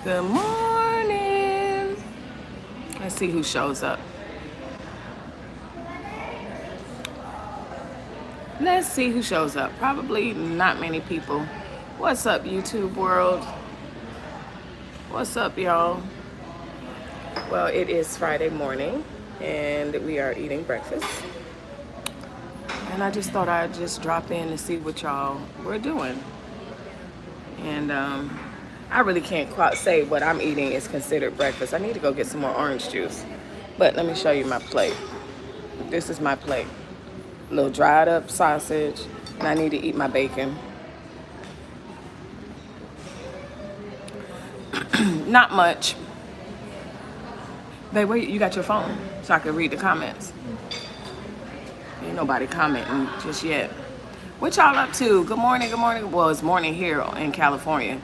Good morning. Let's see who shows up. Let's see who shows up. Probably not many people. What's up, YouTube world? What's up, y'all? Well, it is Friday morning, and we are eating breakfast. And I just thought I'd just drop in and see what y'all were doing. And I really can't quite say what I'm eating is considered breakfast. I need to go get some more orange juice. But let me show you my plate. This is my plate. A little dried up sausage, and I need to eat my bacon. Not much. Babe, wait, you got your phone so I can read the comments. Ain't nobody commenting just yet. What y'all up to? Good morning, good morning. Well, it's morning here in California.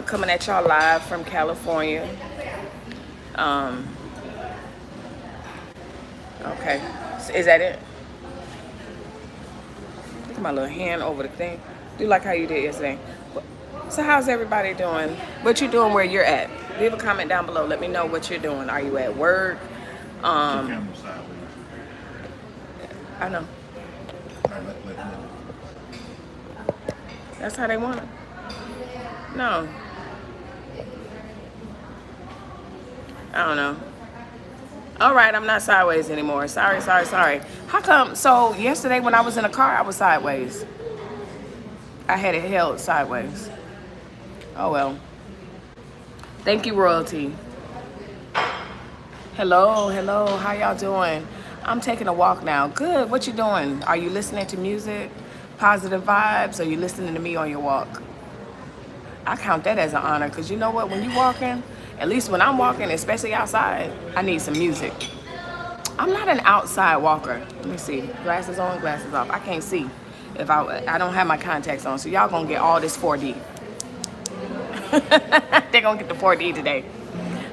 Coming at y'all live from California. Okay, so is that it? Look at my little hand over the thing. Do like how you did yesterday. So how's everybody doing? What you doing where you're at? Leave a comment down below. Let me know what you're doing. Are you at work? I know. That's how they want it. No. I don't know. All right, I'm not sideways anymore. Sorry. How come? So yesterday when I was in the car, I was sideways. I had it held sideways. Oh well. Thank you, royalty. Hello. How y'all doing? I'm taking a walk now. Good. What you doing? Are you listening to music? Positive vibes? Or are you listening to me on your walk? I count that as an honor because you know what? When you walking, at least when I'm walking, especially outside, I need some music. I'm not an outside walker. Let me see. Glasses on, glasses off. I can't see if I don't have my contacts on. So y'all gonna get all this 4D. They're gonna get the 4D today.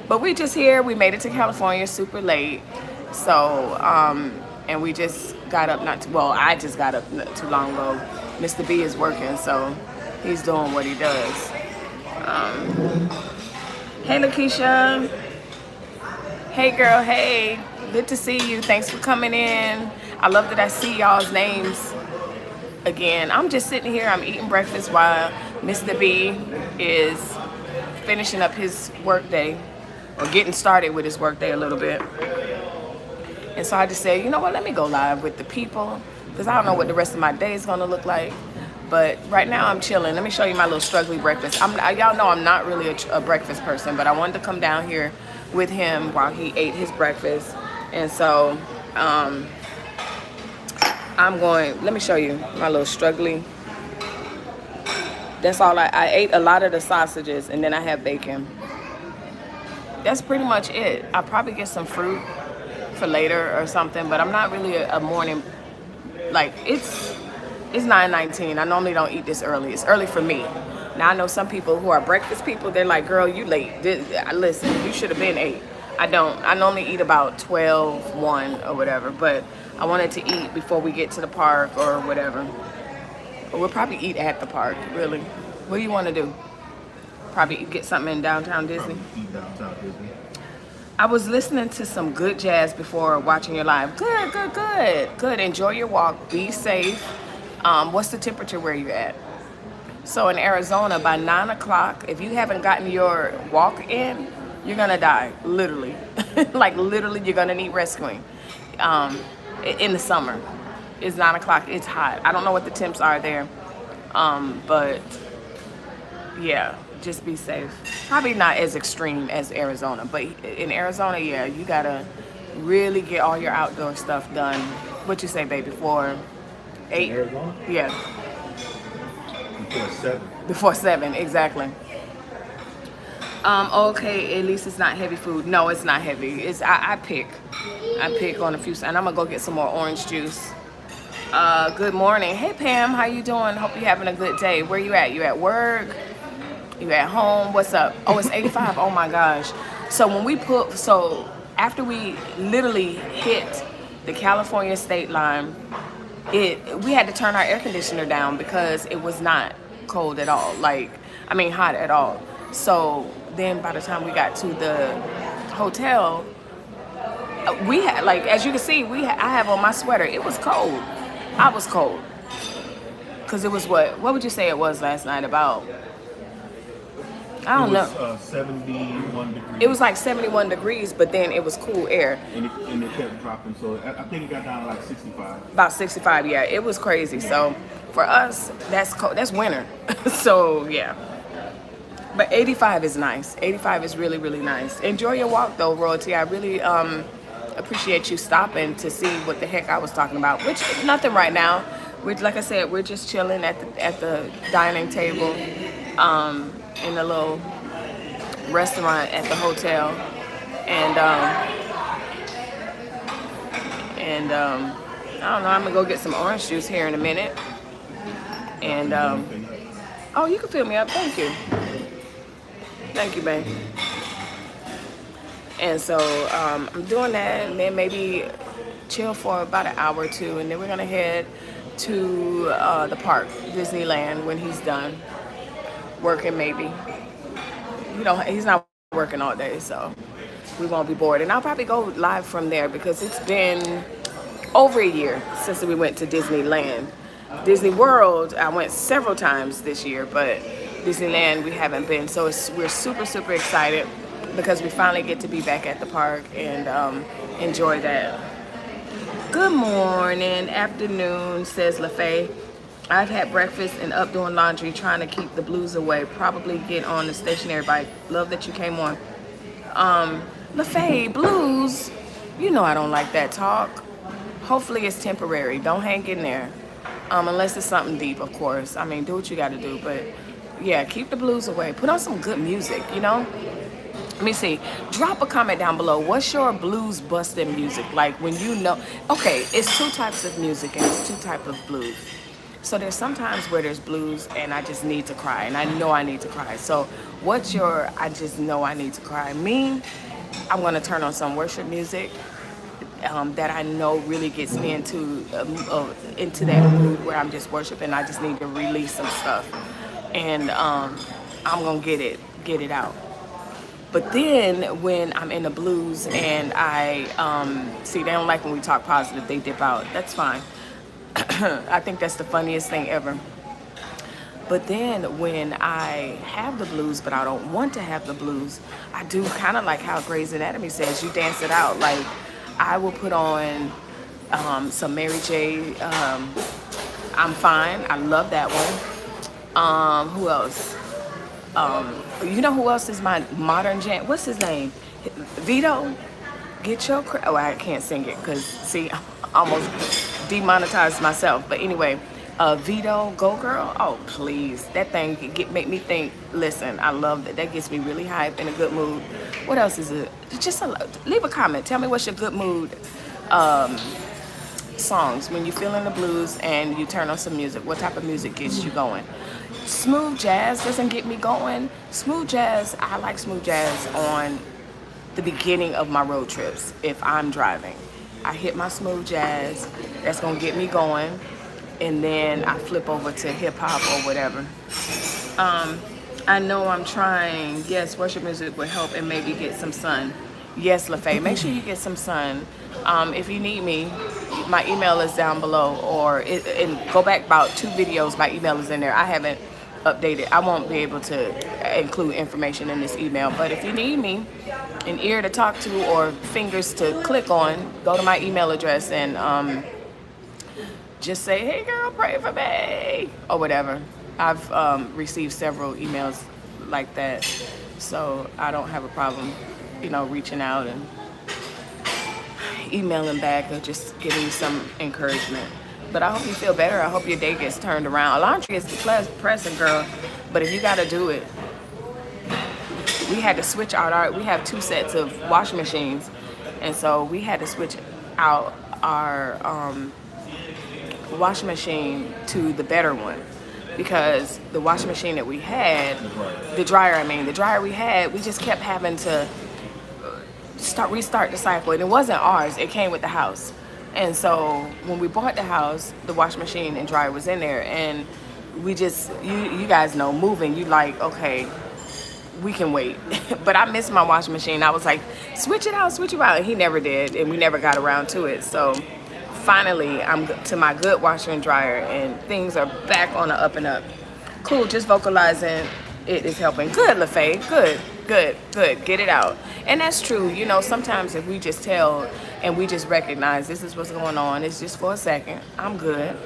But we just here. We made it to California super late. So, and we just got up I just got up not too long ago. Mr. B is working, so he's doing what he does. Hey, Lakeisha. Hey, girl. Hey. Good to see you. Thanks for coming in. I love that I see y'all's names again. I'm just sitting here. I'm eating breakfast while Mr. B is finishing up his work day or getting started with his work day a little bit. And so I just said, you know what? Let me go live with the people because I don't know what the rest of my day is going to look like. But right now I'm chilling. Let me show you my little struggling breakfast. Y'all know I'm not really a breakfast person, but I wanted to come down here with him while he ate his breakfast. And so let me show you my little struggling. That's all I ate a lot of the sausages and then I have bacon. That's pretty much it. I'll probably get some fruit for later or something, but I'm not really a morning, like it's 9:19. I normally don't eat this early. It's early for me. Now I know some people who are breakfast people, they're like, girl, you late. Listen, you should have been 8. I don't. I normally eat about 12, 1 or whatever, but I wanted to eat before we get to the park or whatever. Or we'll probably eat at the park, really. What do you want to do? Probably get something in downtown Disney? Eat downtown Disney. I was listening to some good jazz before watching your live. Good. Enjoy your walk. Be safe. What's the temperature where you're at? So in Arizona, by 9 o'clock, if you haven't gotten your walk in, you're gonna die, literally. Like literally, you're gonna need rescuing. In the summer, it's 9 o'clock. It's hot. I don't know what the temps are there, but yeah, just be safe. Probably not as extreme as Arizona, but in Arizona, yeah, you gotta really get all your outdoor stuff done. What you say, baby? Before 8? In Arizona? Yeah. Before 7. Before 7, exactly. Okay, at least it's not heavy food. No, it's not heavy. I pick on a few, and I'm gonna go get some more orange juice. Good morning. Hey Pam, how you doing? Hope you're having a good day. Where you at? You at work? You at home? What's up? Oh, it's 85. Oh my gosh. So after we literally hit the California state line, we had to turn our air conditioner down because it was not cold at all. Hot at all. So then by the time we got to the hotel, we had, like, as you can see, I have on my sweater. It was cold. I was cold. Because it was what would you say it was last night? About, I It don't was know. 71 degrees. It was like 71 degrees, but then it was cool air. And it kept dropping. So I think it got down to like 65. About 65, yeah. It was crazy. So for us, that's cold. That's winter. So yeah. But 85 is nice. 85 is really, really nice. Enjoy your walk though, Royalty. I really appreciate you stopping to see what the heck I was talking about. Which, nothing right now. Like I said, we're just chilling at the dining table in a little restaurant at the hotel. And I don't know, I'm gonna go get some orange juice here in a minute. And oh, you can fill me up. Thank you. Thank you, babe. And so I'm doing that, and then maybe chill for about an hour or two, and then we're gonna head to the park, Disneyland, when he's done working. Maybe, you know, he's not working all day, so we won't be bored. And I'll probably go live from there because it's been over a year since we went to Disneyland. Disney World, I went several times this year, but Disneyland we haven't been. So we're super, super excited because we finally get to be back at the park and enjoy that. Good morning, afternoon, says LaFay. I've had breakfast and up doing laundry, trying to keep the blues away. Probably get on the stationary bike. Love that you came on. LaFay, blues, you know I don't like that talk. Hopefully it's temporary. Don't hang in there. Unless it's something deep, of course. I mean, do what you got to do. But yeah, keep the blues away. Put on some good music, you know? Let me see. Drop a comment down below. What's your blues busting music? Like when you know. Okay, it's two types of music and it's two types of blues. So there's sometimes where there's blues and I just need to cry. And I know I need to cry. So what's your I just know I need to cry? Me, I'm going to turn on some worship music. That I know really gets me into that mood where I'm just worshiping. I just need to release some stuff, and I'm gonna get it out. But then when I'm in the blues and I see they don't like when we talk positive, they dip out. That's fine. I think that's the funniest thing ever. But then when I have the blues, but I don't want to have the blues, I do kind of like how Grey's Anatomy says, you dance it out. Like I will put on some Mary J. I'm Fine. I love that one. Who else? You know who else is my modern jam? What's his name? Vito. Get your oh, I can't sing it because see, I almost demonetized myself. But anyway, Vito, Go Girl. Oh please, that thing make me think. Listen, I love that. That gets me really hype in a good mood. What else is it? Just leave a comment. Tell me what's your good mood songs when you feel in the blues and you turn on some music. What type of music gets you going? Smooth jazz doesn't get me going. Smooth jazz, I like smooth jazz on the beginning of my road trips. If I'm driving, I hit my smooth jazz. That's gonna get me going, and then I flip over to hip hop or whatever. I know I'm trying. Yes, worship music would help and maybe get some sun. Yes, LaFay, make sure you get some sun. If you need me, my email is down below, and go back about 2 videos. My email is in there. I haven't updated. I won't be able to include information in this email, but if you need me, an ear to talk to or fingers to click on, go to my email address and just say, hey girl, pray for me, or whatever. I've received several emails like that, so I don't have a problem, you know, reaching out and emailing back or just giving you some encouragement. But I hope you feel better. I hope your day gets turned around. Laundry is depressing, girl, but if you gotta do it. We had to switch out we have 2 sets of washing machines, and so we had to switch out our washing machine to the better one, because the washing machine that we had, the dryer we had, we just kept having to restart the cycle, and it wasn't ours, it came with the house. And so when we bought the house, the washing machine and dryer was in there, and we just, you guys know, moving, you like, okay, we can wait. But I miss my washing machine. I was like, switch it out, switch it out. And he never did, and we never got around to it. So finally, I'm to my good washer and dryer, and things are back on the up and up. Cool, just vocalizing it is helping. Good, LaFay, good, good, good. Get it out. And that's true. You know, sometimes if we just tell and we just recognize this is what's going on, it's just for a second, I'm good.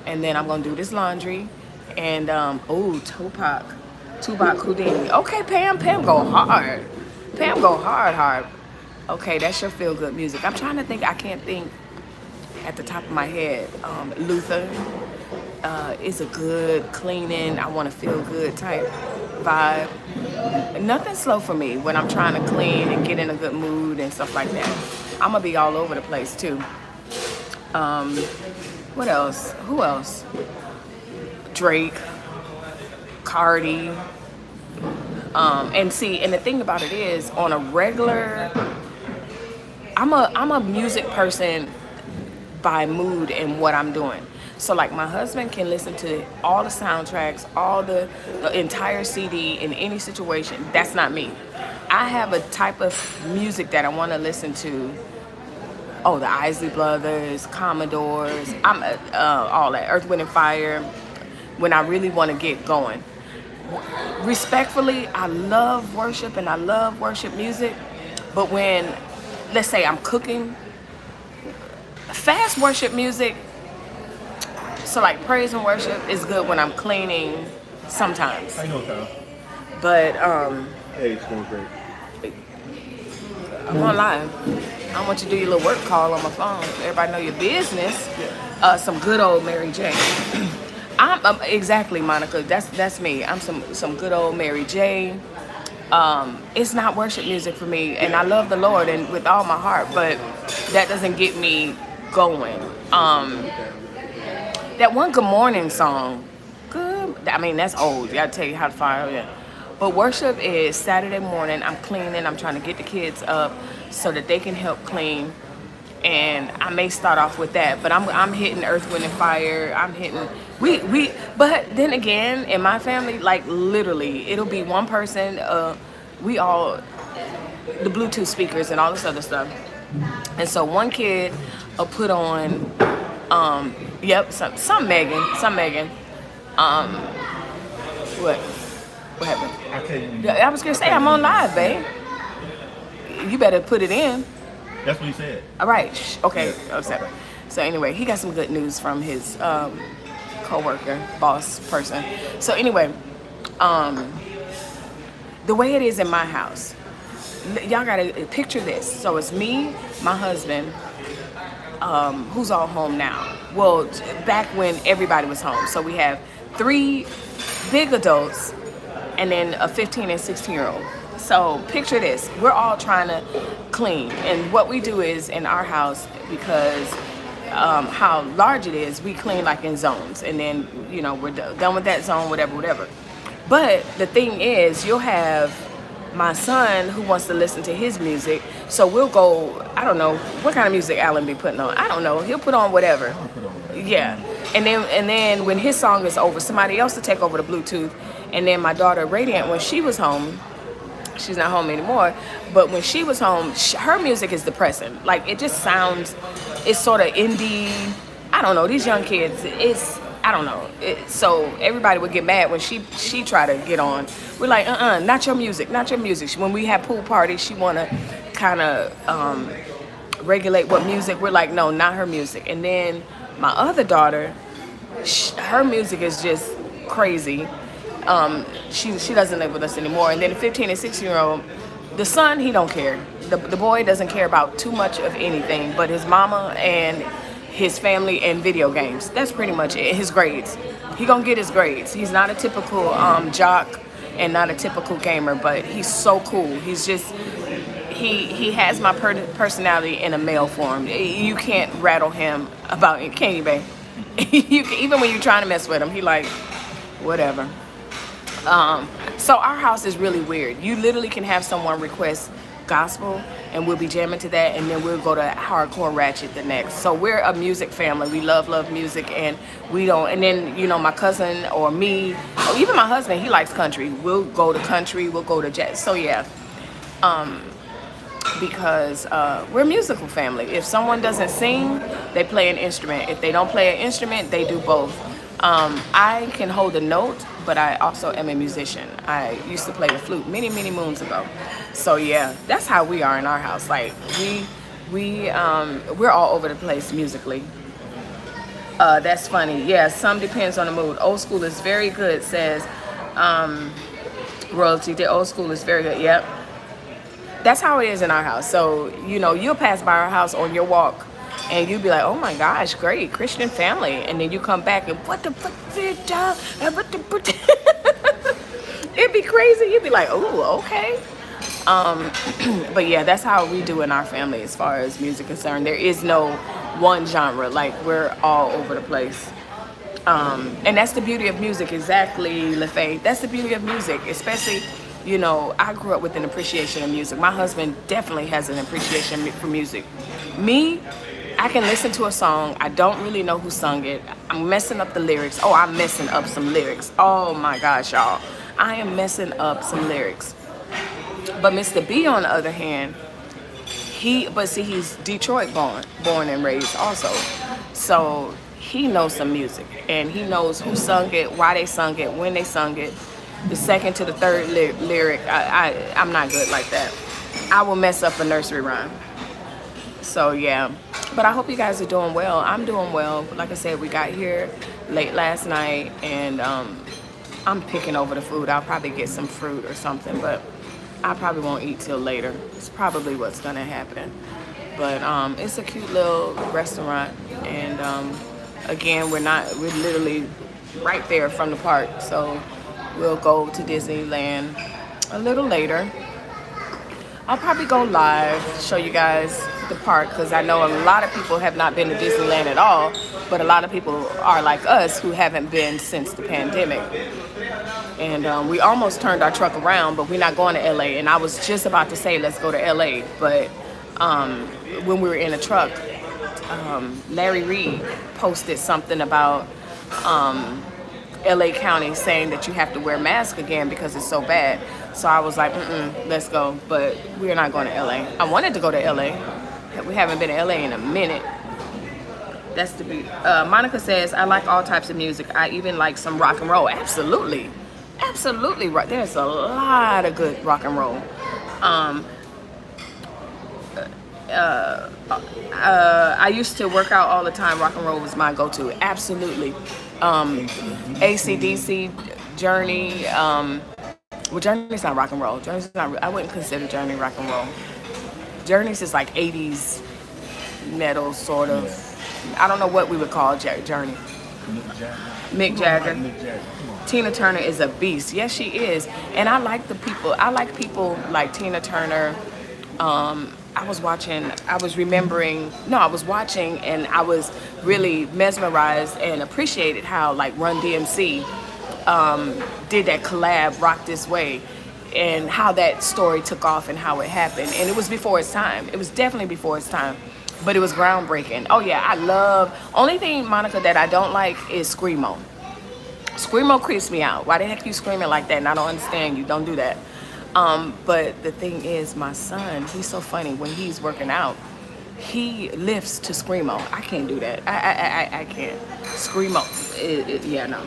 And then I'm gonna do this laundry. And, oh, Tupac Houdini. Okay, Pam go hard. Pam go hard. Okay, that's your feel-good music. I'm trying to think, I can't think at the top of my head. Luther is a good cleaning, I want to feel good type vibe. Nothing slow for me when I'm trying to clean and get in a good mood and stuff like that. I'm gonna be all over the place too. What else? Who else? Drake, Cardi. And the thing about it is, on a regular, I'm a music person by mood and what I'm doing. So like my husband can listen to all the soundtracks, all the entire CD in any situation. That's not me. I have a type of music that I want to listen to. Oh, the Isley Brothers, Commodores, all that, Earth, Wind and Fire, when I really want to get going. Respectfully, I love worship and I love worship music, but when, let's say I'm cooking, fast worship music, so like praise and worship is good when I'm cleaning sometimes. How you doing, Kyle? But Hey, it's going great. I'm on live. I want you to do your little work call on my phone. Everybody know your business. Some good old Mary J. I'm exactly, Monica. That's me. I'm some good old Mary J. It's not worship music for me, and I love the Lord and with all my heart, but that doesn't get me going. That one Good Morning song, that's old. I'll tell you how to fire it. But worship is Saturday morning. I'm cleaning. I'm trying to get the kids up so that they can help clean. And I may start off with that, but I'm hitting Earth, Wind and Fire. I'm hitting but then again, in my family, like literally, it'll be one person. We all the Bluetooth speakers and all this other stuff. And so one kid will put on, some Megan. What happened? I tell you. I was gonna say I'm on live, babe. You better put it in. That's what he said. All right. Okay. Yeah. Okay. So anyway, he got some good news from his co-worker, boss person. So anyway, the way it is in my house, y'all gotta picture this. So it's me, my husband, who's all home now. Well, back when everybody was home. So we have 3 big adults and then a 15 and 16-year-old. So picture this, we're all trying to clean. And what we do is in our house, because how large it is, we clean like in zones. And then, we're done with that zone, whatever. But the thing is, you'll have my son who wants to listen to his music. So we'll go, I don't know, what kind of music Alan be putting on? I don't know, he'll put on whatever. Yeah. And then when his song is over, somebody else will take over the Bluetooth. And then my daughter, Radiant, when she was home, she's not home anymore, but when she was home, her music is depressing. Like, it just sounds, it's sort of indie. I don't know, these young kids, I don't know. So everybody would get mad when she tried to get on. We're like, not your music. When we have pool parties, she want to kind of regulate what music. We're like, no, not her music. And then my other daughter, her music is just crazy. She doesn't live with us anymore. And then the 15 and 16-year-old, the son, he don't care. The boy doesn't care about too much of anything but his mama and his family and video games. That's pretty much it. His grades. He gonna get his grades. He's not a typical jock and not a typical gamer, but he's so cool. He's just, he has my personality in a male form. You can't rattle him about it, can you, babe? Even when you're trying to mess with him, he like, whatever. So our house is really weird. You literally can have someone request gospel and we'll be jamming to that, and then we'll go to hardcore ratchet the next. So we're a music family. We love music, and we don't. And then my cousin or me, or even my husband, he likes country. We'll go to country. We'll go to jazz. So yeah, because we're a musical family. If someone doesn't sing, they play an instrument. If they don't play an instrument, they do both. I can hold a note, but I also am a musician. I used to play the flute many moons ago. So yeah, that's how we are in our house. Like we're all over the place musically. That's funny. Yeah, some depends on the mood. Old school is very good, says Royalty. The old school is very good. Yep. That's how it is in our house. So, you'll pass by our house on your walk and you'll be like, oh my gosh, great, Christian family. And then you come back and what the fuck did y'all? It'd be crazy. You'd be like, oh, okay. But yeah, that's how we do in our family as far as music is concerned. There is no one genre. Like, we're all over the place. And that's the beauty of music. Exactly, LaFay. That's the beauty of music, especially, I grew up with an appreciation of music. My husband definitely has an appreciation for music. Me, I can listen to a song. I don't really know who sung it. I'm messing up the lyrics. Oh, I'm messing up some lyrics. Oh my gosh, y'all. I am messing up some lyrics. But Mr. B, on the other hand, he's Detroit born and raised also. So he knows some music, and he knows who sung it, why they sung it, when they sung it, the second to the third lyric. I'm not good like that. I will mess up a nursery rhyme. So yeah, but I hope you guys are doing well. I'm doing well. Like I said, we got here late last night, and I'm picking over the food. I'll probably get some fruit or something, but I probably won't eat till later. It's probably what's gonna happen. But it's a cute little restaurant, and again, we're literally right there from the park. So we'll go to Disneyland a little later. I'll probably go live, show you guys the park, because I know a lot of people have not been to Disneyland at all, but a lot of people are like us who haven't been since the pandemic. And we almost turned our truck around, but we're not going to LA. And I was just about to say, let's go to LA. But when we were in the truck, Larry Reed posted something about LA County saying that you have to wear masks again because it's so bad. So I was like, let's go. But we're not going to LA. I wanted to go to LA. We haven't been to LA in a minute. That's the beauty. Monica says, I like all types of music. I even like some rock and roll. Absolutely. Absolutely. There's a lot of good rock and roll. I used to work out all the time. Rock and roll was my go-to. Absolutely. AC/DC, Journey. Well, Journey's not rock and roll. Journey's not. I wouldn't consider Journey rock and roll. Journey's is like 80s metal, sort of. I don't know what we would call Journey. Mick Jagger. Tina Turner is a beast. Yes, she is. And I like people like Tina Turner. I was watching and I was really mesmerized and appreciated how like Run DMC did that collab, Rock This Way, and how that story took off and how it happened. And it was before its time. It was definitely before its time, but it was groundbreaking. Oh yeah, only thing, Monica, that I don't like is Screamo. Screamo creeps me out. Why the heck you screaming like that? And I don't understand you. Don't do that. But the thing is, my son, he's so funny. When he's working out, he lifts to Screamo. I can't do that. I can't. Screamo. Yeah, no.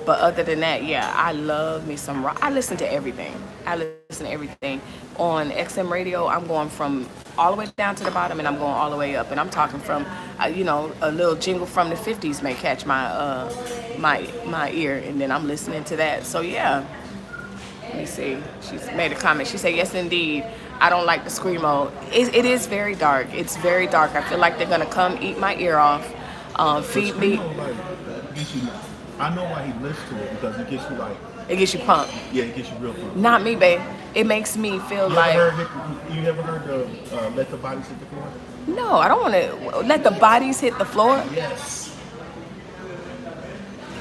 But other than that, yeah, I love me some rock. I listen to everything. On XM radio, I'm going from all the way down to the bottom, and I'm going all the way up. And I'm talking from, a little jingle from the 50s may catch my ear, and then I'm listening to that. So yeah. Let me see. She's made a comment. She said, yes, indeed. I don't like the Screamo. It is very dark. It's very dark. I feel like they're going to come eat my ear off, feed me. I know why he listens to it, because it gets you like... It gets you pumped. Yeah, it gets you real pumped. Not me, babe. It makes me feel like... You ever heard the Let the Bodies Hit the Floor? No, I don't want to... Let the bodies hit the floor? Yes.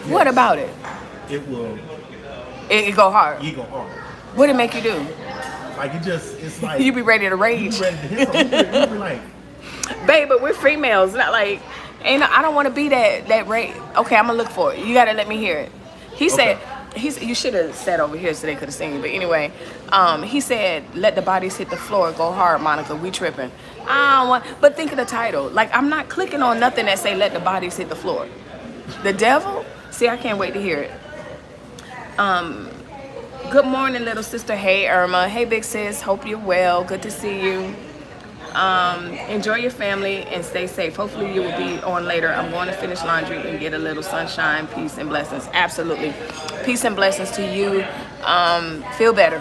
What about it? It will... It go hard. You go hard. What did it make you do? Like it's like You be ready to you rage. ready to hit something. You be like, Babe, but we're females, not like, ain't I don't want to be that rate. Okay, I'm gonna look for it. You gotta let me hear it. He said, Okay. you should have sat over here so they could have seen you. But anyway, he said, let the bodies hit the floor, go hard, Monica. We tripping. I don't want, but think of the title. Like I'm not clicking on nothing that say let the bodies hit the floor. The devil. See, I can't wait to hear it. Good morning, little sister. Hey, Irma. Hey, big sis. Hope you're well. Good to see you. Enjoy your family and stay safe. Hopefully you will be on later. I'm going to finish laundry and get a little sunshine, peace, and blessings. Absolutely. Peace and blessings to you. Feel better.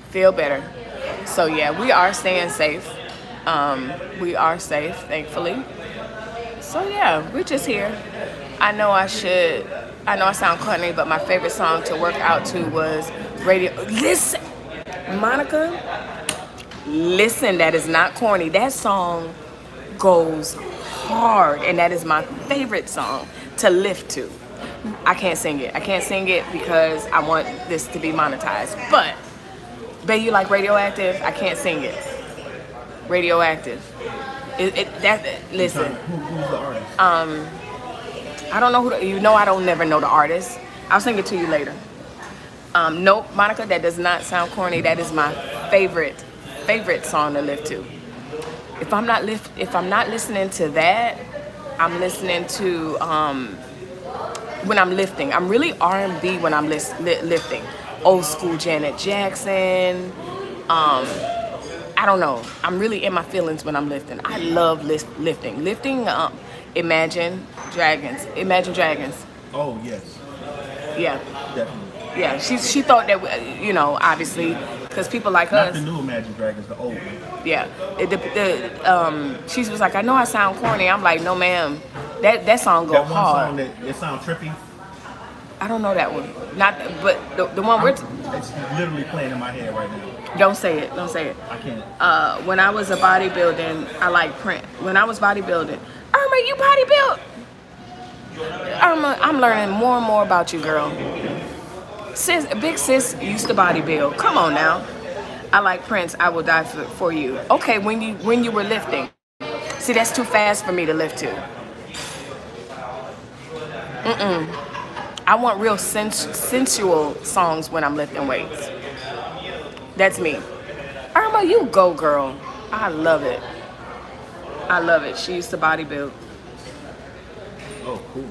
Feel better. So yeah, we are staying safe. We are safe, thankfully. So yeah, we're just here. I know I sound corny, but my favorite song to work out to was Radio. Listen, Monica. Listen, that is not corny. That song goes hard, and that is my favorite song to lift to. I can't sing it. I can't sing it because I want this to be monetized. But, babe, you like Radioactive? I can't sing it. Radioactive. Listen. who's the artist? I don't know I don't never know the artist. I'll sing it to you later. Nope, Monica, that does not sound corny. That is my favorite song to lift to. If I'm not listening to that, I'm listening to when I'm lifting. I'm really R&B when I'm lifting. Old school Janet Jackson. I don't know. I'm really in my feelings when I'm lifting. I love lifting. Lifting. Imagine Dragons. Imagine Dragons. Oh yes, Yeah. definitely. Yeah, she thought that, obviously, because people like Not us. the new Imagine Dragons, the old one. Yeah, she was like, I know I sound corny. I'm like, no, ma'am, that song go That one hard. song that sound trippy. I don't know that one. Not, but the one It's literally playing in my head right now. don't say it. Don't say it. I can't. When I was a bodybuilding, I like print. When I was bodybuilding, Irma, you bodybuild? Irma, I'm learning more and more about you, girl. Big sis used to bodybuild. Come on now. I like Prince. I will die for you. Okay, when you were lifting. See, that's too fast for me to lift to. I want real sensual songs when I'm lifting weights. That's me. Irma, you go, girl. I love it. I love it. She used to bodybuild. Oh, cool.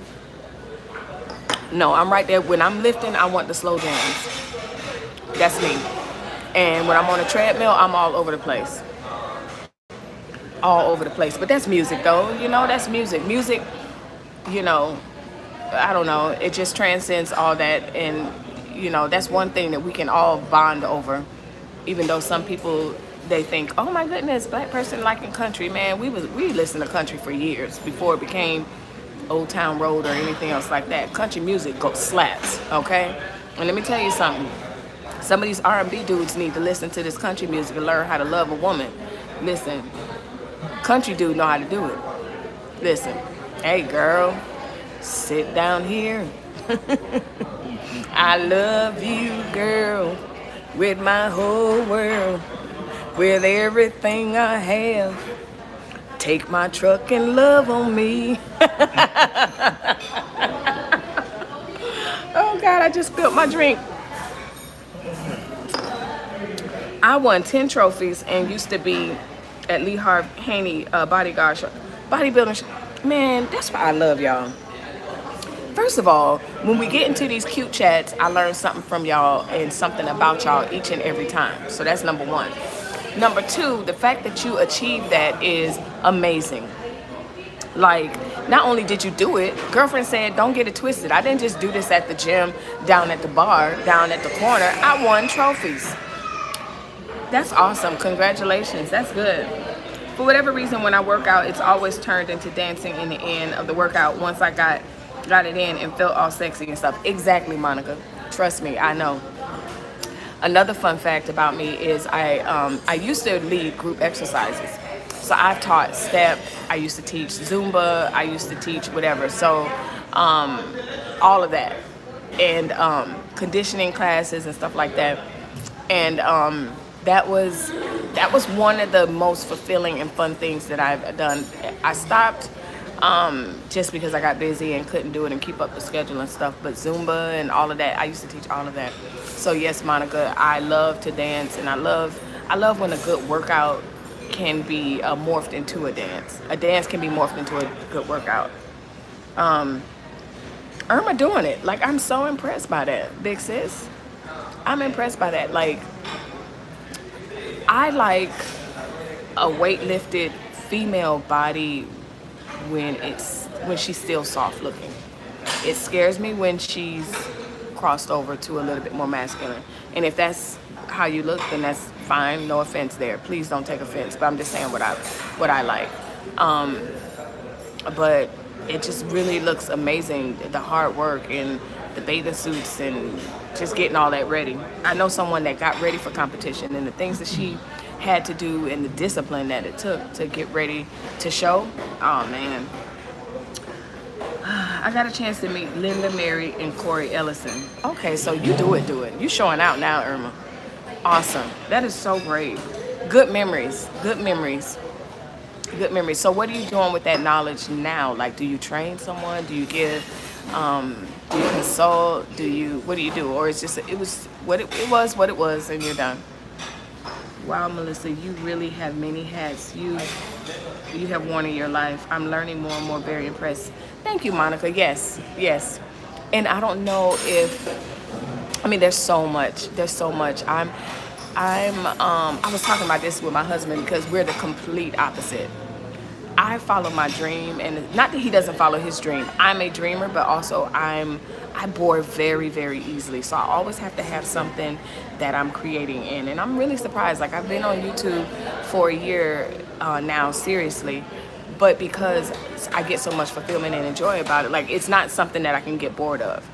No, I'm right there. When I'm lifting, I want the slow jams. That's me. And when I'm on a treadmill, I'm all over the place. All over the place. But that's music, though. That's music. Music, I don't know. It just transcends all that. And, that's one thing that we can all bond over. Even though some people, they think, oh my goodness, black person liking country. Man, we listened to country for years before it became Old Town Road or anything else like that. Country music slaps, okay? And let me tell you something. Some of these R&B dudes need to listen to this country music and learn how to love a woman. Listen, country dude know how to do it. Listen, hey girl, sit down here. I love you, girl, with my whole world, with everything I have. Take my truck and love on me. Oh God, I just spilled my drink. I won 10 trophies and used to be at Lee Haney bodybuilding. Man, that's why I love y'all. First of all, when we get into these cute chats, I learn something from y'all and something about y'all each and every time. So that's number one. Number two, the fact that you achieved that is amazing. Like, not only did you do it, girlfriend said, don't get it twisted. I didn't just do this at the gym, down at the bar, down at the corner. I won trophies. That's awesome. Congratulations. That's good. For whatever reason, when I work out, it's always turned into dancing in the end of the workout once I got it in and felt all sexy and stuff. Exactly, Monica. Trust me, I know. Another fun fact about me is I used to lead group exercises. So I've taught step, I used to teach Zumba, I used to teach whatever. So all of that. And conditioning classes and stuff like that. And that was one of the most fulfilling and fun things that I've done. I stopped just because I got busy and couldn't do it and keep up the schedule and stuff. But Zumba and all of that, I used to teach all of that. So yes, Monica, I love to dance, and I love when a good workout can be morphed into a dance. A dance can be morphed into a good workout. Irma doing it. Like, I'm so impressed by that, big sis. I'm impressed by that. Like, I like a weightlifted female body when she's still soft looking. It scares me when she's crossed over to a little bit more masculine. And if that's how you look, then that's fine. No offense there. Please don't take offense. But I'm just saying what I like. But it just really looks amazing. The hard work and the bathing suits and just getting all that ready. I know someone that got ready for competition, and the things that she had to do and the discipline that it took to get ready to show. Oh man. I got a chance to meet Linda Mary and Corey Ellison. Okay, so you do it. You showing out now, Irma. Awesome. That is so great. Good memories. So what are you doing with that knowledge now? Like, do you train someone? Do you give, do you consult? What do you do? Or it's just, it was what it was, and you're done. Wow, Melissa, you really have many hats you have worn in your life. I'm learning more and more, very impressed. Thank you, Monica. Yes. And I don't know if, I mean, there's so much. I was talking about this with my husband because we're the complete opposite. I follow my dream, and not that he doesn't follow his dream. I'm a dreamer, but also I bore very, very easily. So I always have to have something that I'm creating in. And I'm really surprised. Like, I've been on YouTube for a year now, seriously. But because I get so much fulfillment and enjoy about it, like, it's not something that I can get bored of.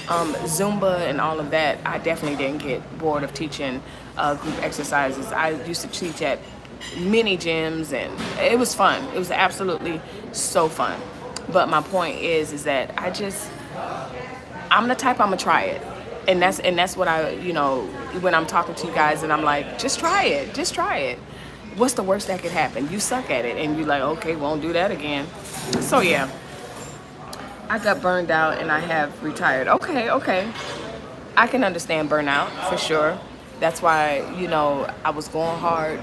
Zumba and all of that, I definitely didn't get bored of teaching group exercises. I used to teach at many gyms, and it was fun. It was absolutely so fun. But my point is that I'm the type, I'm gonna try it. And that's what I, when I'm talking to you guys and I'm like, just try it. What's the worst that could happen? You suck at it and you're like, okay, won't do that again. So yeah, I got burned out and I have retired. Okay. I can understand burnout for sure. That's why, I was going hard,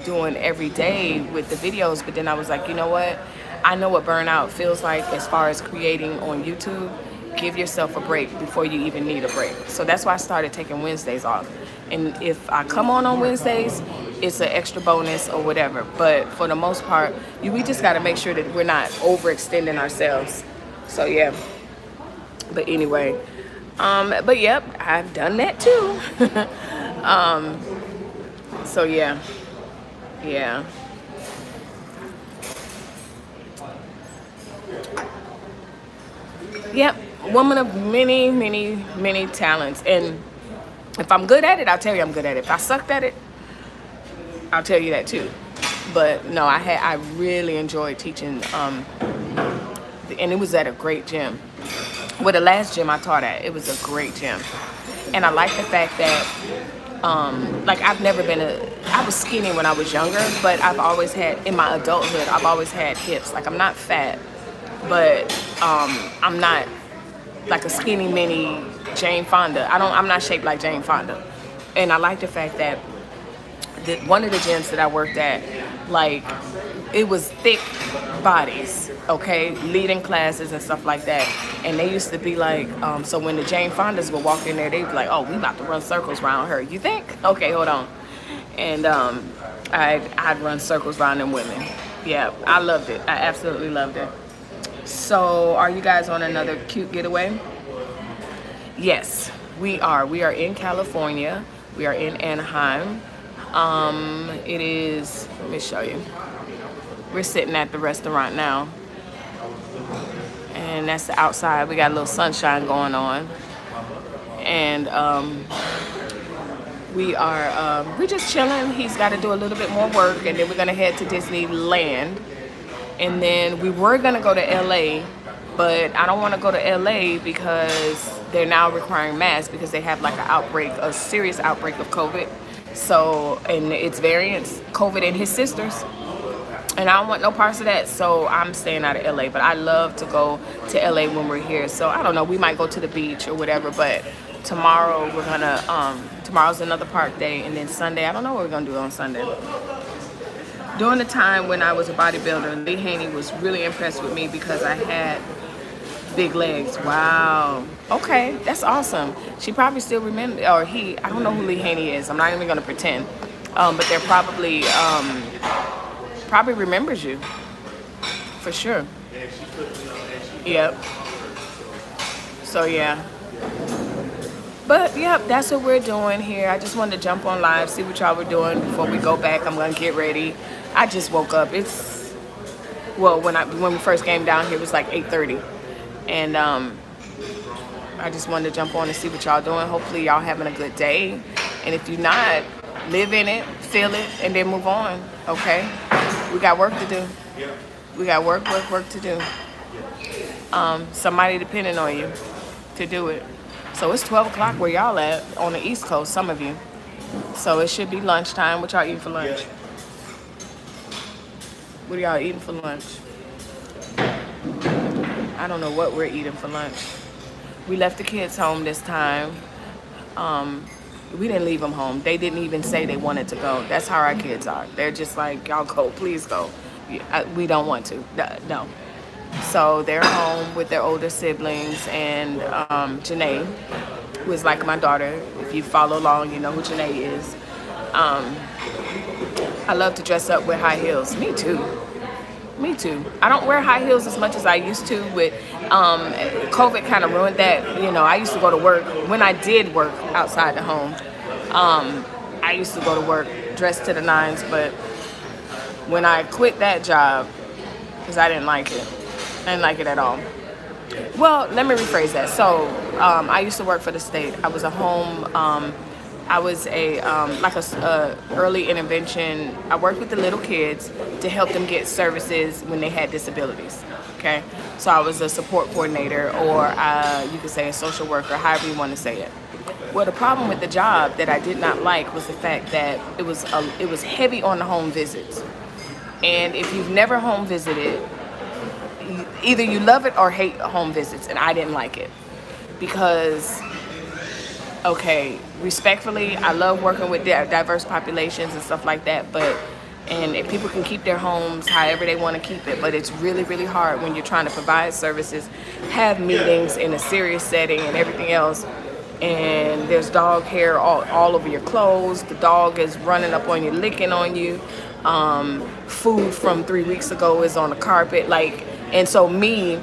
doing every day with the videos, but then I was like, you know what? I know what burnout feels like as far as creating on YouTube. Give yourself a break before you even need a break. So that's why I started taking Wednesdays off. And if I come on Wednesdays, it's an extra bonus or whatever. But for the most part, we just got to make sure that we're not overextending ourselves. So yeah. But anyway, but yep, I've done that too. So yeah. Yep, woman of many talents. And if I'm good at it, I'll tell you I'm good at it. If I sucked at it, I'll tell you that too. But no, I really enjoyed teaching, and it was at a great gym. Well, the last gym I taught at, it was a great gym. And I like the fact that, like, I was skinny when I was younger, but I've always had, in my adulthood, I've always had hips. Like, I'm not fat, but I'm not like a skinny mini Jane Fonda. I'm not shaped like Jane Fonda. And I like the fact that one of the gyms that I worked at, like, it was thick bodies, okay, leading classes and stuff like that. And they used to be like, so when the Jane Fondas would walk in there, they'd be like, oh, we about to run circles around her. You think? Okay, hold on. And I'd run circles around them women. Yeah, I loved it. I absolutely loved it. So are you guys on another cute getaway? Yes, we are. We are in California. We are in Anaheim. It is, let me show you. We're sitting at the restaurant now. And that's the outside. We got a little sunshine going on. And we're just chilling. He's got to do a little bit more work, and then we're gonna head to Disneyland. And then we were gonna go to LA, but I don't want to go to LA because they're now requiring masks because they have like an outbreak, a serious outbreak of COVID. So, and it's variants, COVID and his sisters. And I don't want no parts of that, so I'm staying out of LA. But I love to go to LA when we're here. So I don't know, we might go to the beach or whatever. But tomorrow we're gonna, tomorrow's another park day, and then Sunday, I don't know what we're gonna do on Sunday. During the time when I was a bodybuilder, Lee Haney was really impressed with me because I had big legs. Wow. Okay, that's awesome. She probably still remember, or he. I don't know who Lee Haney is. I'm not even gonna pretend. But they're probably remembers you for sure. Yep. So yeah. But yep, that's what we're doing here. I just wanted to jump on live, see what y'all were doing before we go back. I'm gonna get ready. I just woke up. It's when we first came down here, it was like 8:30, and I just wanted to jump on and see what y'all doing. Hopefully y'all having a good day, and if you're not, live in it, feel it, and then move on. Okay, we got work to do. We got work to do. Somebody depending on you to do it. So it's 12 o'clock where y'all at on the East Coast, some of you. So it should be lunchtime. What y'all eating for lunch? What are y'all eating for lunch? I don't know what we're eating for lunch. We left the kids home this time. We didn't leave them home. They didn't even say they wanted to go. That's how our kids are. They're just like, y'all go, please go. We don't want to, no. So they're home with their older siblings, and Janae, who is like my daughter. If you follow along, you know who Janae is. I love to dress up with high heels. Me too. I don't wear high heels as much as I used to. With COVID kind of ruined that. You know, I used to go to work. When I did work outside the home, I used to go to work dressed to the nines. But when I quit that job, because I didn't like it. I didn't like it at all. Well, let me rephrase that. So I used to work for the state. I was a home, I was a early intervention. I worked with the little kids to help them get services when they had disabilities. Okay, so I was a support coordinator, or you could say a social worker, however you want to say it. Well, the problem with the job that I did not like was the fact that it was heavy on the home visits. And if you've never home visited, either you love it or hate home visits, and I didn't like it because, okay, respectfully, I love working with diverse populations and stuff like that, and if people can keep their homes however they want to keep it, but it's really, really hard when you're trying to provide services, have meetings in a serious setting and everything else, and there's dog hair all over your clothes, the dog is running up on you, licking on you, food from 3 weeks ago is on the carpet, and so me,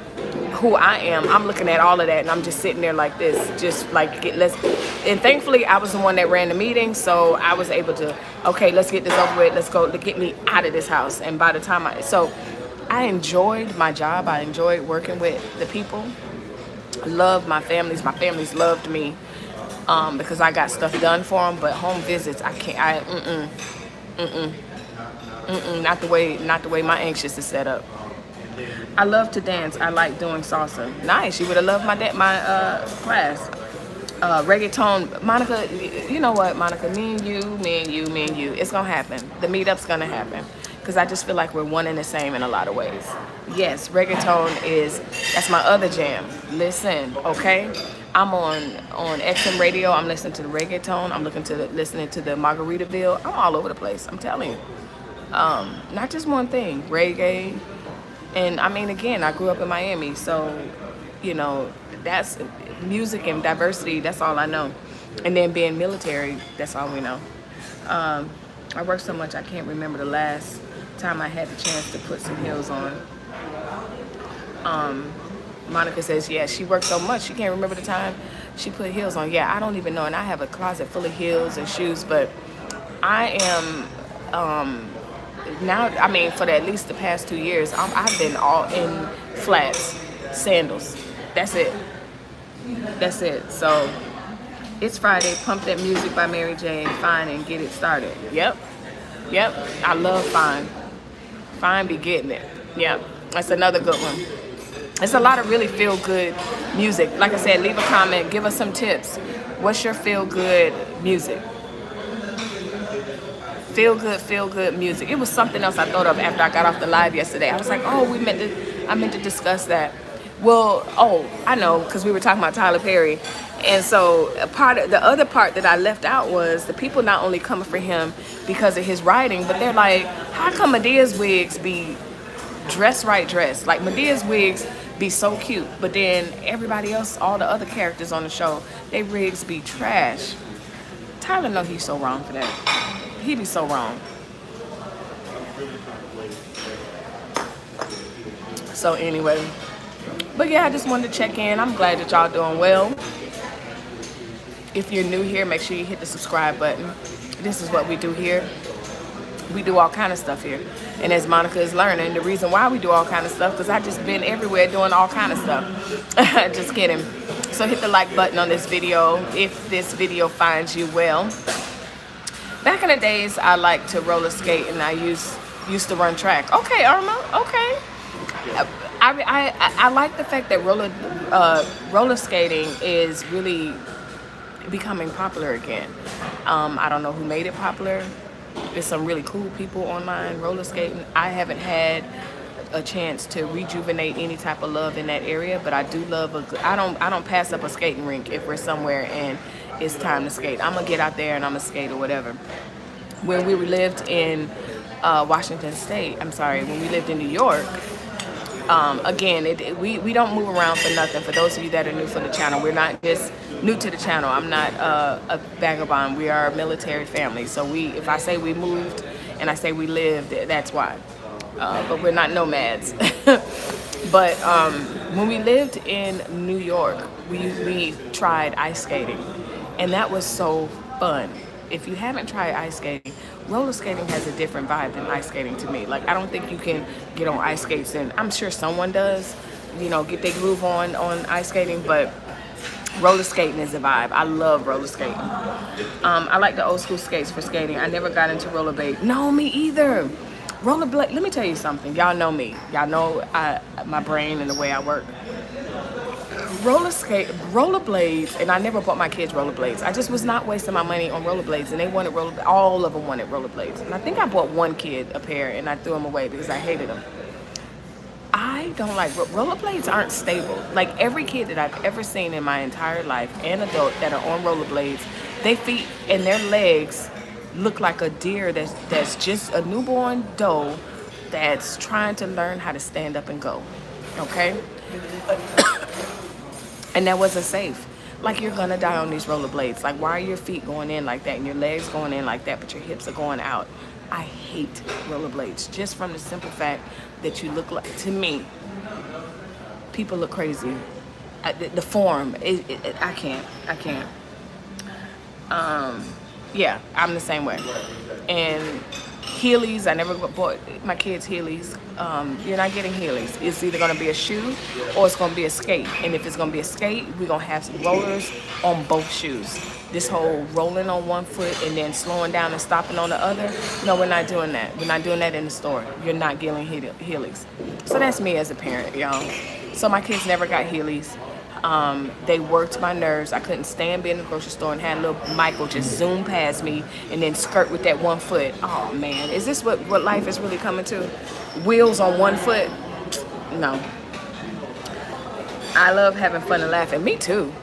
who I am, I'm looking at all of that, and I'm just sitting there like this, just like, and thankfully I was the one that ran the meeting, so I was able to, okay, let's get this over with, let's go, to get me out of this house. And by the time I enjoyed my job, I enjoyed working with the people, I loved my families loved me, because I got stuff done for them, but home visits, I can't, not the way my anxious is set up. I love to dance. I like doing salsa. Nice. You would have loved my class. Reggaeton. Monica, you know what, Monica? Me and you. It's going to happen. The meetup's going to happen. Because I just feel like we're one and the same in a lot of ways. Yes, reggaeton that's my other jam. Listen, okay? I'm on XM radio. I'm listening to the reggaeton. I'm listening to the Margaritaville. I'm all over the place. I'm telling you. Not just one thing. Reggae. And I mean, again, I grew up in Miami, so, you know, that's music and diversity, that's all I know. And then being military, that's all we know. I work so much, I can't remember the last time I had the chance to put some heels on. Monica says, yeah, she worked so much, she can't remember the time she put heels on. Yeah, I don't even know, and I have a closet full of heels and shoes, but I am... now, I mean, for at least the past 2 years, I've been all in flats, sandals. That's it. So, it's Friday. Pump That Music by Mary J. and Fine and get it started. Yep. I love Fine. Fine be getting it. Yep. That's another good one. It's a lot of really feel good music. Like I said, leave a comment, give us some tips. What's your feel good music? Feel good music. It was something else I thought of after I got off the live yesterday. I was like, oh, I meant to discuss that. Well, oh, I know, because we were talking about Tyler Perry. And so the other part that I left out was the people not only coming for him because of his writing, but they're like, how come Medea's wigs be dressed? Like Medea's wigs be so cute, but then everybody else, all the other characters on the show, their wigs be trash. Tyler know he's so wrong for that. He be so wrong. So anyway, but yeah, I just wanted to check in. I'm glad that y'all doing well. If you're new here, make sure you hit the subscribe button. This is what we do here. We do all kind of stuff here. And as Monica is learning, the reason why we do all kind of stuff, because I've just been everywhere doing all kind of stuff. Just kidding. So hit the like button on this video if this video finds you well. Back in the days, I liked to roller skate, and I used to run track. Okay, Irma. Okay. I like the fact that roller skating is really becoming popular again. I don't know who made it popular. There's some really cool people online roller skating. I haven't had a chance to rejuvenate any type of love in that area, but I do love I don't pass up a skating rink if we're somewhere and it's time to skate. I'm gonna get out there and I'm gonna skate or whatever. When we lived in Washington State, when we lived in New York, again, we don't move around for nothing. For those of you that are new for the channel, we're not just new to the channel. I'm not a vagabond. We are a military family. So if I say we moved and I say we lived, that's why. But we're not nomads. But when we lived in New York, we tried ice skating, and that was so fun. If you haven't tried ice skating, roller skating has a different vibe than ice skating to me. Like, I don't think you can get on ice skates, and I'm sure someone does, get their groove on ice skating, but roller skating is a vibe. I love roller skating. I like the old school skates for skating. I never got into rollerblade. No, me either. Rollerblade, let me tell you something. Y'all know me. Y'all know my brain and the way I work. Rollerblades, and I never bought my kids rollerblades. I just was not wasting my money on rollerblades, and they wanted all of them wanted rollerblades. And I think I bought one kid a pair, and I threw them away because I hated them. I don't like rollerblades. Aren't stable. Like, every kid that I've ever seen in my entire life, and adult, that are on rollerblades, their feet and their legs look like a deer that's just a newborn doe that's trying to learn how to stand up and go. Okay. And that wasn't safe. Like, you're gonna die on these rollerblades. Like, why are your feet going in like that and your legs going in like that, but your hips are going out? I hate rollerblades, just from the simple fact that you look like, to me, people look crazy. The form, I can't. Yeah, I'm the same way. And Heelys, I never bought my kids Heelys. You're not getting Heelys. It's either gonna be a shoe or it's gonna be a skate. And if it's gonna be a skate, we're gonna have some rollers on both shoes. This whole rolling on one foot and then slowing down and stopping on the other, no, we're not doing that. We're not doing that in the store. You're not getting Heelys. So that's me as a parent, y'all. So my kids never got Heelys. They worked my nerves. I couldn't stand being in the grocery store and had little Michael just zoom past me and then skirt with that one foot. Oh man, is this what life is really coming to? Wheels on one foot? No. I love having fun and laughing. Me too.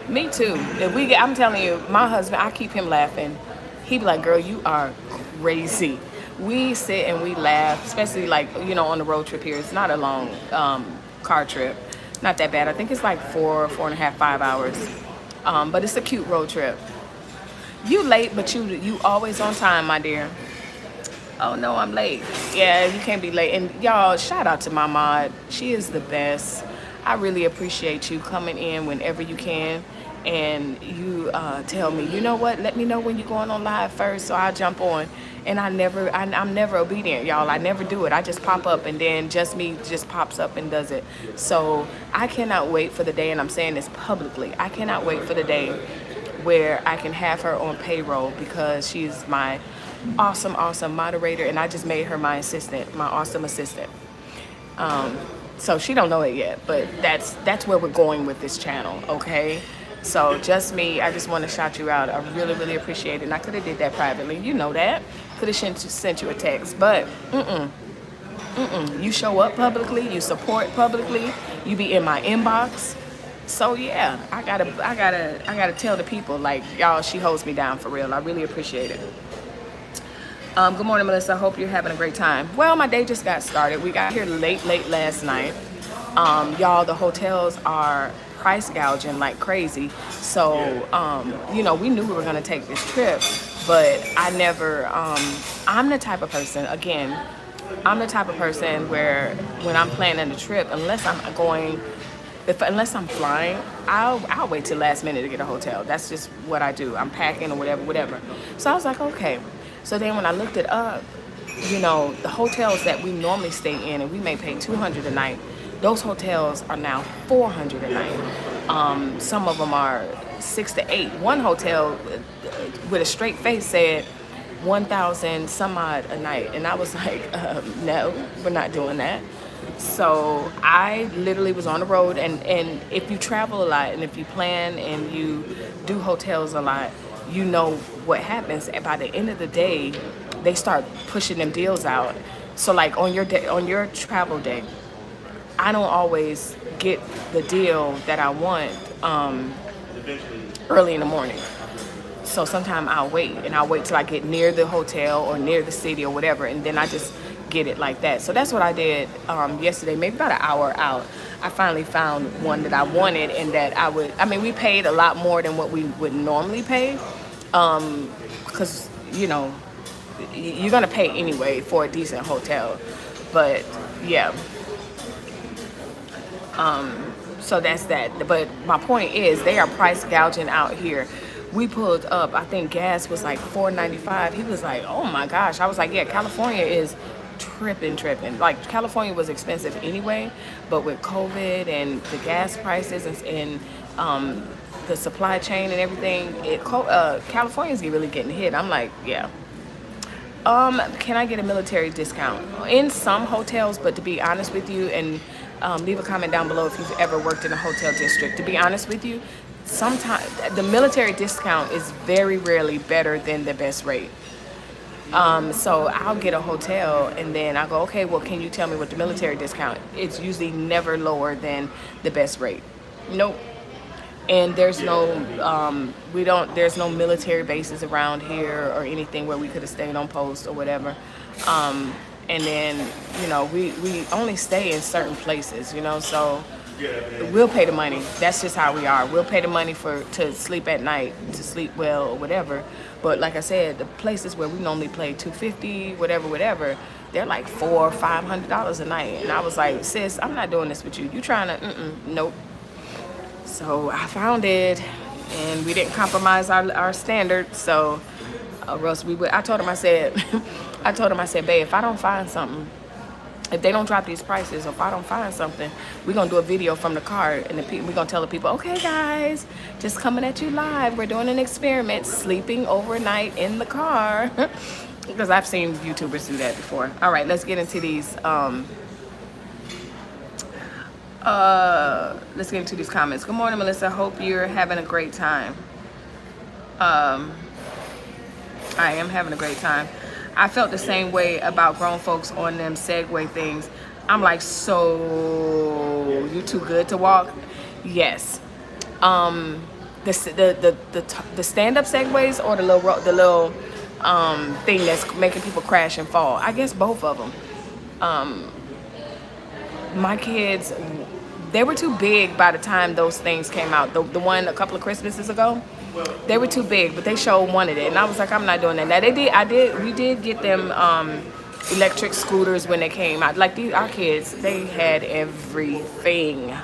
I'm telling you, my husband, I keep him laughing. He be like, girl, you are crazy. We sit and we laugh, especially like, on the road trip here. It's not a long car trip. Not that bad. I think it's like 4.5, 5 hours. But it's a cute road trip. You late, but you always on time, my dear. Oh no, I'm late. Yeah, you can't be late. And y'all, shout out to my mod. She is the best. I really appreciate you coming in whenever you can. And you tell me, you know what? Let me know when you're going on live first, so I'll jump on. And I'm never obedient, y'all. I never do it. I just pop up, and then Just Me just pops up and does it. So I cannot wait for the day, and I'm saying this publicly, I cannot wait for the day where I can have her on payroll, because she's my awesome moderator, and I just made her my assistant, my awesome assistant. So she don't know it yet, but that's where we're going with this channel, okay? So just me, I just want to shout you out. I really, really appreciate it. And I could have did that privately. You know that. Could have sent you a text, but you show up publicly, you support publicly, you be in my inbox. So yeah, I gotta tell the people, like, y'all, she holds me down for real. I really appreciate it. Good morning, Melissa. I hope you're having a great time. Well, my day just got started. We got here late last night. Y'all, the hotels are price gouging like crazy. So, you know, we knew we were gonna take this trip, but I never, I'm the type of person, again, I'm the type of person where when I'm planning a trip, unless I'm flying, I'll wait till last minute to get a hotel. That's just what I do. I'm packing or whatever. So I was like, okay. So then when I looked it up, you know, the hotels that we normally stay in, and we may pay $200 a night, those hotels are now $400 a night. Some of them are $6 to $8. One hotel with a straight face said 1,000 some odd a night, and I was like, no, we're not doing that. So I literally was on the road, and if you travel a lot, and if you plan and you do hotels a lot, you know what happens. By the end of the day, they start pushing them deals out. So like on your travel day, I don't always get the deal that I want early in the morning. So sometimes I'll wait till I get near the hotel or near the city or whatever, and then I just get it like that. So that's what I did yesterday, maybe about an hour out. I finally found one that I wanted, and that we paid a lot more than what we would normally pay, because, you know, you're gonna pay anyway for a decent hotel. But yeah, so that's that. But my point is, they are price gouging out here. We pulled up, I think gas was like $4.95. He was like, oh my gosh. I was like, yeah, California is tripping. Like, California was expensive anyway, but with COVID and the gas prices and the supply chain and everything, California's really getting hit. I'm like, yeah. Can I get a military discount? In some hotels, but to be honest with you, and leave a comment down below if you've ever worked in a hotel district. To be honest with you, sometimes the military discount is very rarely better than the best rate. So I'll get a hotel, and then I go, okay, well, can you tell me what the military discount? It's usually never lower than the best rate. Nope. And there's there's no military bases around here or anything where we could have stayed on post or whatever. And then, you know, we only stay in certain places, you know, so we'll pay the money. That's just how we are. We'll pay the money to sleep at night, to sleep well or whatever. But like I said, the places where we normally play $250, whatever, they're like $400 or $500 a night. And I was like, sis, I'm not doing this with you. You trying to, nope. So I found it, and we didn't compromise our standards. So else we would. I told him, I said, babe, if I don't find something, if they don't drop these prices, or if I don't find something, we're going to do a video from the car, and we're going to tell the people, okay, guys, just coming at you live. We're doing an experiment, sleeping overnight in the car. Because I've seen YouTubers do that before. All right, let's get into these. Let's get into these comments. Good morning, Melissa. Hope you're having a great time. I am having a great time. I felt the same way about grown folks on them Segway things. I'm like, so you too good to walk? Yes. The stand-up Segways, or the little thing that's making people crash and fall. I guess both of them. My kids, they were too big by the time those things came out. The one a couple of Christmases ago, they were too big, but they sure wanted it, and I was like, I'm not doing that. Now we did get them electric scooters when they came out. Like our kids, they had everything.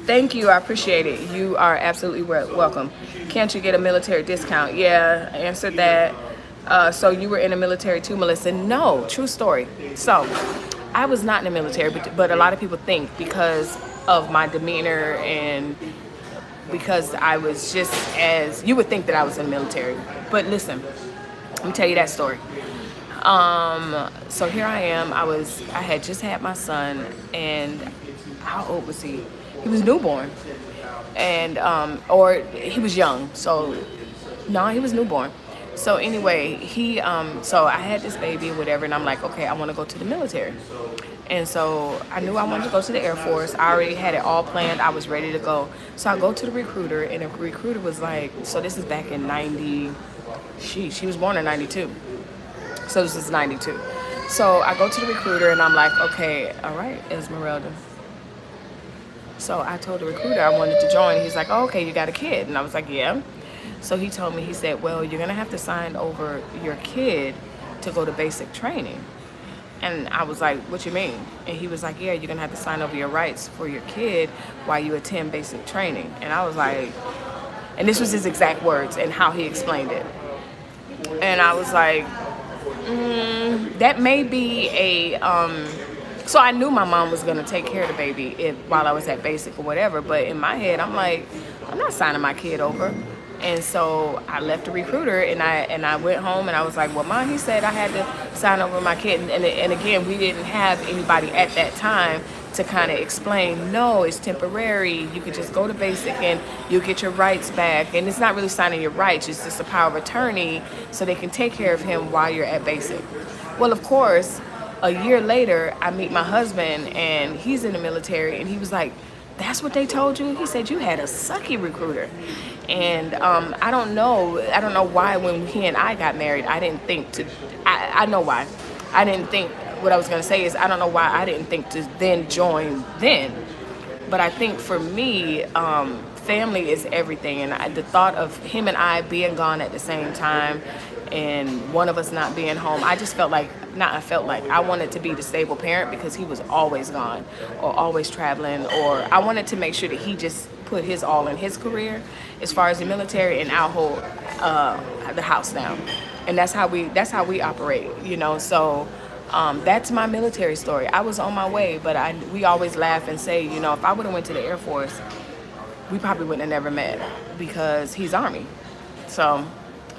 Thank you, I appreciate it. You are absolutely welcome. Can't you get a military discount? Yeah, I answered that. So you were in the military too, Melissa? No, true story. So I was not in the military, but a lot of people think because of my demeanor and because I was you would think that I was in the military. But listen, let me tell you that story. So here I am. I had just had my son, and how old was he? He was newborn, and or he was young. So no, he was newborn. So anyway, so I had this baby, whatever, and I'm like, okay, I want to go to the military. And so I knew I wanted to go to the Air Force. I already had it all planned. I was ready to go. So I go to the recruiter, and the recruiter was like, so this is back in 90, she was born in 92. So this is 92. So I go to the recruiter, and I'm like, okay, all right, Esmeralda. So I told the recruiter I wanted to join. He's like, oh, okay, you got a kid. And I was like, yeah. So he told me, he said, well, you're going to have to sign over your kid to go to basic training. And I was like, what you mean? And he was like, yeah, you're going to have to sign over your rights for your kid while you attend basic training. And I was like, and this was his exact words and how he explained it. And I was like, that may be so I knew my mom was going to take care of the baby while I was at basic or whatever. But in my head, I'm like, I'm not signing my kid over. And so I left the recruiter, and I went home, and I was like, well, Mom, he said I had to sign over my kid. And again, we didn't have anybody at that time to kind of explain, no, it's temporary. You could just go to basic and you'll get your rights back. And it's not really signing your rights. It's just a power of attorney so they can take care of him while you're at basic. Well, of course, a year later, I meet my husband, and he's in the military, and he was like, that's what they told you? He said you had a sucky recruiter. And I don't know why when he and I got married, I didn't think I know why. I didn't think, what I was going to say is, I don't know why I didn't think to then join then. But I think for me, family is everything. And the thought of him and I being gone at the same time, and one of us not being home, I just felt like, I wanted to be the stable parent because he was always gone or always traveling, or I wanted to make sure that he just put his all in his career as far as the military, and I'll hold the house down. And that's how we operate, you know. So that's my military story. I was on my way, but we always laugh and say, you know, if I would have went to the Air Force, we probably wouldn't have never met because he's Army. So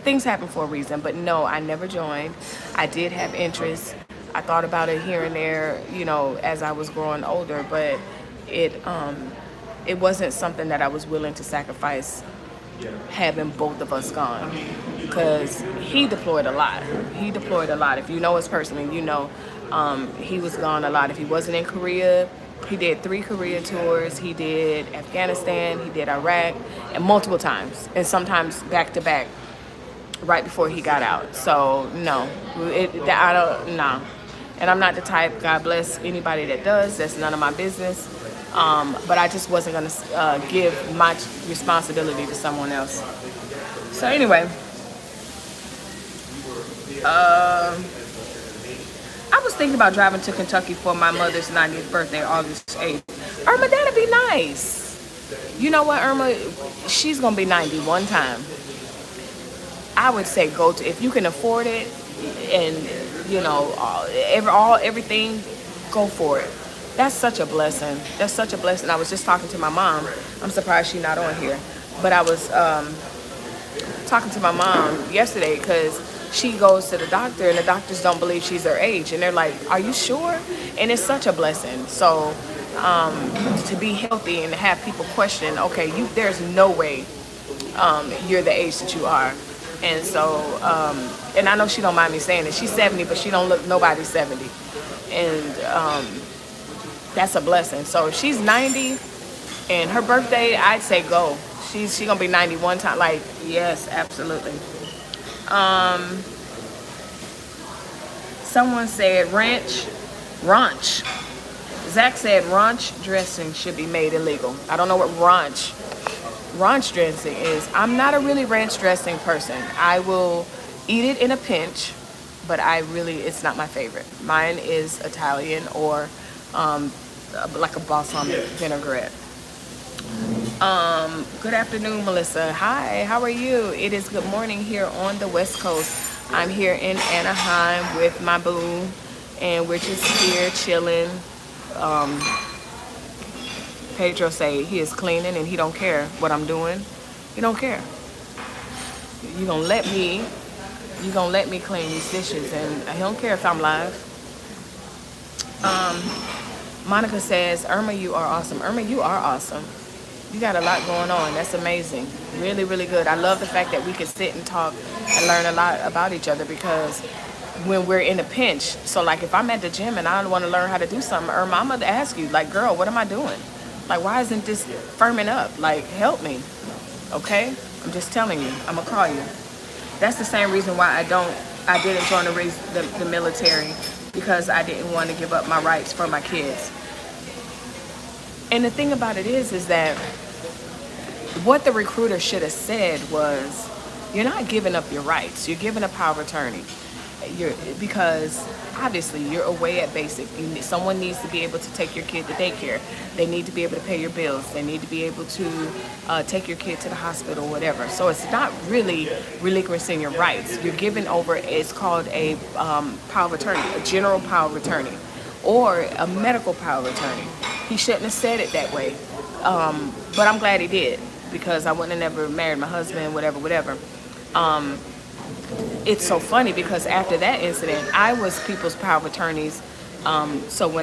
things happen for a reason, but no, I never joined. I did have interest. I thought about it here and there, you know, as I was growing older, but it wasn't something that I was willing to sacrifice having both of us gone, because he deployed a lot. If you know us personally, you know he was gone a lot. If he wasn't in Korea, he did 3 Korea tours. He did Afghanistan, he did Iraq, and multiple times, and sometimes back to back, right before he got out. So no, I don't. No. And I'm not the type, God bless anybody that does, that's none of my business. But I just wasn't going to give my responsibility to someone else. So anyway, I was thinking about driving to Kentucky for my mother's 90th birthday, August 8th. Irma, that'd be nice. You know what, Irma? She's going to be 90 one time. I would say go to, if you can afford it, and you know, everything, go for it. That's such a blessing. I was just talking to my mom. I'm surprised she's not on here, but I was talking to my mom yesterday because she goes to the doctor, and the doctors don't believe she's her age, and they're like, are you sure? And it's such a blessing. So to be healthy and to have people question, okay, there's no way you're the age that you are. And so, and I know she don't mind me saying it. She's 70, but she don't look nobody's 70. And that's a blessing. So if she's 90 and her birthday, I'd say go. She's gonna be 91 time. Like, yes, absolutely. Someone said ranch. Zach said ranch dressing should be made illegal. I don't know what ranch dressing is. I'm not a really ranch dressing person. I will eat it in a pinch, but it's not my favorite. Mine is Italian or like a balsamic vinaigrette. Good afternoon, Melissa. Hi, how are you? It is good morning here on the West Coast. I'm here in Anaheim with my boo, and we're just here chilling. Pedro say he is cleaning and he don't care what I'm doing. He don't care. You gonna let me You gonna let me clean these dishes, and I don't care if I'm live. Monica says, Irma, you are awesome. Irma, you are awesome. You got a lot going on. That's amazing. Really, really good. I love the fact that we can sit and talk and learn a lot about each other, because when we're in a pinch, so like if I'm at the gym and I want to learn how to do something, Irma, I'm going to ask you, like, girl, what am I doing? Like, why isn't this firming up? Like, help me. Okay? I'm just telling you. I'm going to call you. That's the same reason why I didn't join the military, because I didn't want to give up my rights for my kids. And the thing about it is that what the recruiter should have said was, you're not giving up your rights. You're giving up power of attorney. Because obviously you're away at basic. Someone needs to be able to take your kid to daycare. They need to be able to pay your bills. They need to be able to take your kid to the hospital, whatever. So it's not really relinquishing your rights. You're giving over, it's called a power of attorney, a general power of attorney, or a medical power of attorney. He shouldn't have said it that way. But I'm glad he did, because I wouldn't have never married my husband, whatever. It's so funny because after that incident, I was people's power of attorneys. So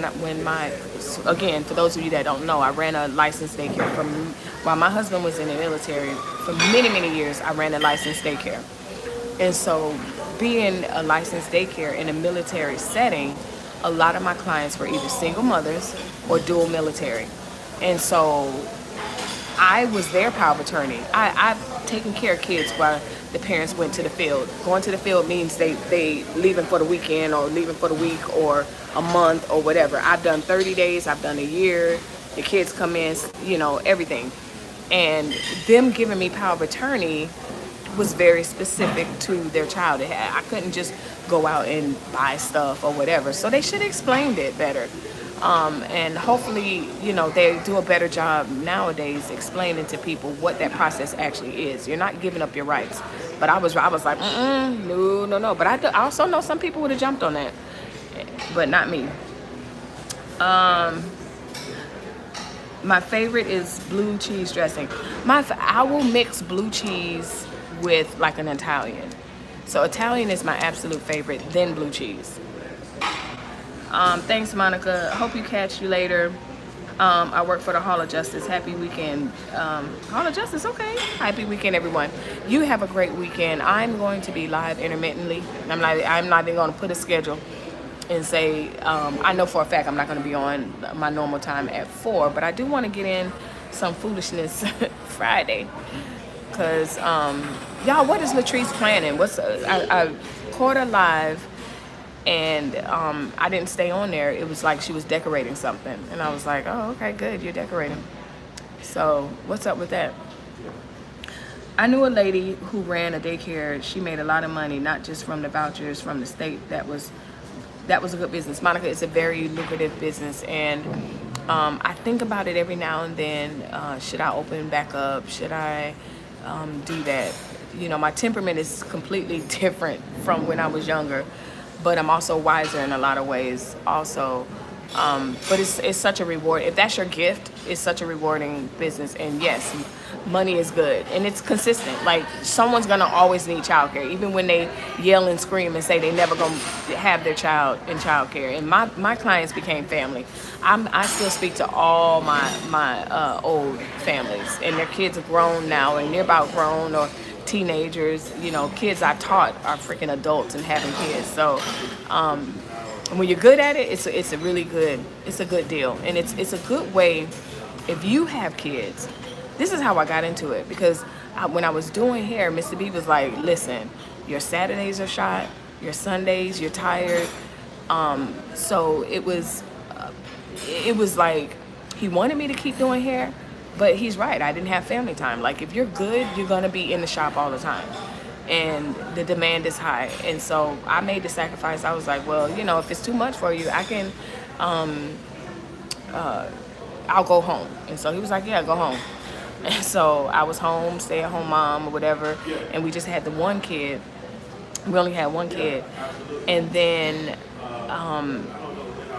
again, for those of you that don't know, I ran a licensed daycare while my husband was in the military. For many, many years, I ran a licensed daycare. And so being a licensed daycare in a military setting, a lot of my clients were either single mothers or dual military. And so I was their power of attorney. I've taken care of kids while the parents went to the field. Going to the field means they leaving for the weekend or leaving for the week or a month or whatever. I've done 30 days, I've done a year. The kids come in, everything. And them giving me power of attorney was very specific to their child. I couldn't just go out and buy stuff or whatever. So they should have explained it better. And hopefully, they do a better job nowadays explaining to people what that process actually is. You're not giving up your rights. But I was like, no. But I also know some people would have jumped on that, but not me. My favorite is blue cheese dressing. I will mix blue cheese with like an Italian. So Italian is my absolute favorite, then blue cheese. Thanks, Monica. Hope you catch you later. I work for the Hall of Justice. Happy weekend. Hall of Justice, okay. Happy weekend, everyone. You have a great weekend. I'm going to be live intermittently. I'm not even going to put a schedule and say, I know for a fact I'm not going to be on my normal time at 4, but I do want to get in some foolishness Friday. Because, y'all, what is Latrice planning? I caught her live. And I didn't stay on there. It was like she was decorating something. And I was like, oh, okay, good, you're decorating. So what's up with that? I knew a lady who ran a daycare. She made a lot of money, not just from the vouchers from the state. That was a good business. Monica, it's a very lucrative business. And I think about it every now and then. Should I open back up? Should I do that? My temperament is completely different from when I was younger. But I'm also wiser in a lot of ways also. But it's such a reward. If that's your gift, it's such a rewarding business. And yes, money is good. And it's consistent. Like, someone's going to always need childcare, even when they yell and scream and say they never going to have their child in childcare. And my clients became family. I still speak to all my old families. And their kids are grown now, and they're about grown or teenagers. Kids I taught are freaking adults and having kids. So when you're good at it, it's a really good, it's a good deal. And it's a good way if you have kids. This is how I got into it, because when I was doing hair, Mr. B was like, listen, your Saturdays are shot, your Sundays you're tired. So it was like he wanted me to keep doing hair. But he's right. I didn't have family time. Like, if you're good, you're going to be in the shop all the time. And the demand is high. And so I made the sacrifice. I was like, well, if it's too much for you, I can, I'll go home. And so he was like, yeah, go home. And so I was home, stay-at-home mom or whatever. And we just had the one kid. We only had one kid. And then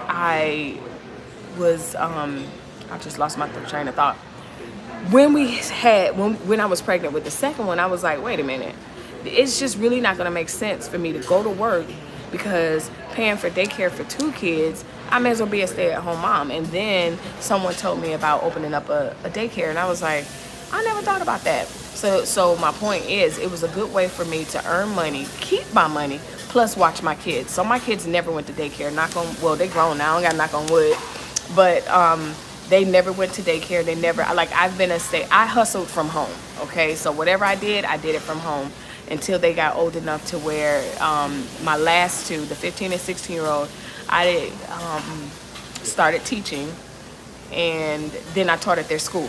I just lost my train of thought. When I was pregnant with the second one, I was like, wait a minute, it's just really not gonna make sense for me to go to work because paying for daycare for 2 kids, I may as well be a stay-at-home mom. And then someone told me about opening up a daycare, and I was like, I never thought about that. So my point is, it was a good way for me to earn money, keep my money, plus watch my kids. So my kids never went to daycare. Well, they grown now. I don't got to knock on wood, but they never went to daycare. They never, I hustled from home. Okay, so whatever I did it from home until they got old enough to where my last 2, the 15 and 16-year-old, I started teaching, and then I taught at their school.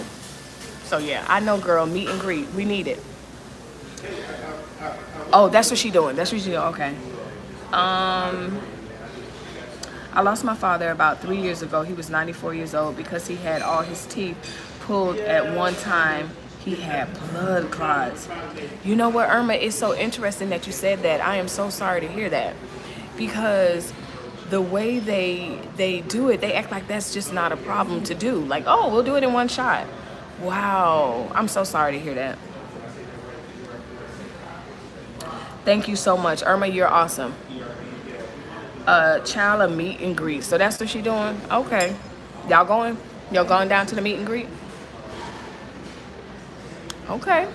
So yeah, I know, girl, meet and greet. We need it. Oh, that's what she doing. Okay. I lost my father about 3 years ago. He was 94 years old because he had all his teeth pulled at one time. He had blood clots. You know what, Irma? It's so interesting that you said that. I am so sorry to hear that, because the way they do it, they act like that's just not a problem to do. Like, oh, we'll do it in one shot. Wow, I'm so sorry to hear that. Thank you so much, Irma. You're awesome. Child, a meet and greet. So that's what she doing. Okay, y'all going? Y'all going down to the meet and greet? Okay.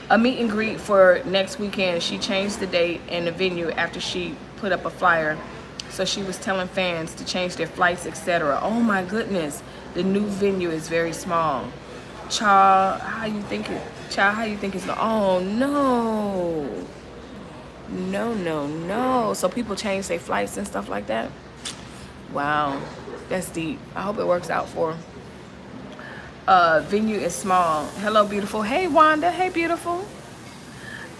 A meet and greet for next weekend. She changed the date and the venue after she put up a flyer. So she was telling fans to change their flights, etc. Oh my goodness, the new venue is very small. Child, how you think it's going? Oh no. No. So people change their flights and stuff like that? Wow, that's deep. I hope it works out for her. Venue is small. Hello, beautiful. Hey, Wanda. Hey, beautiful.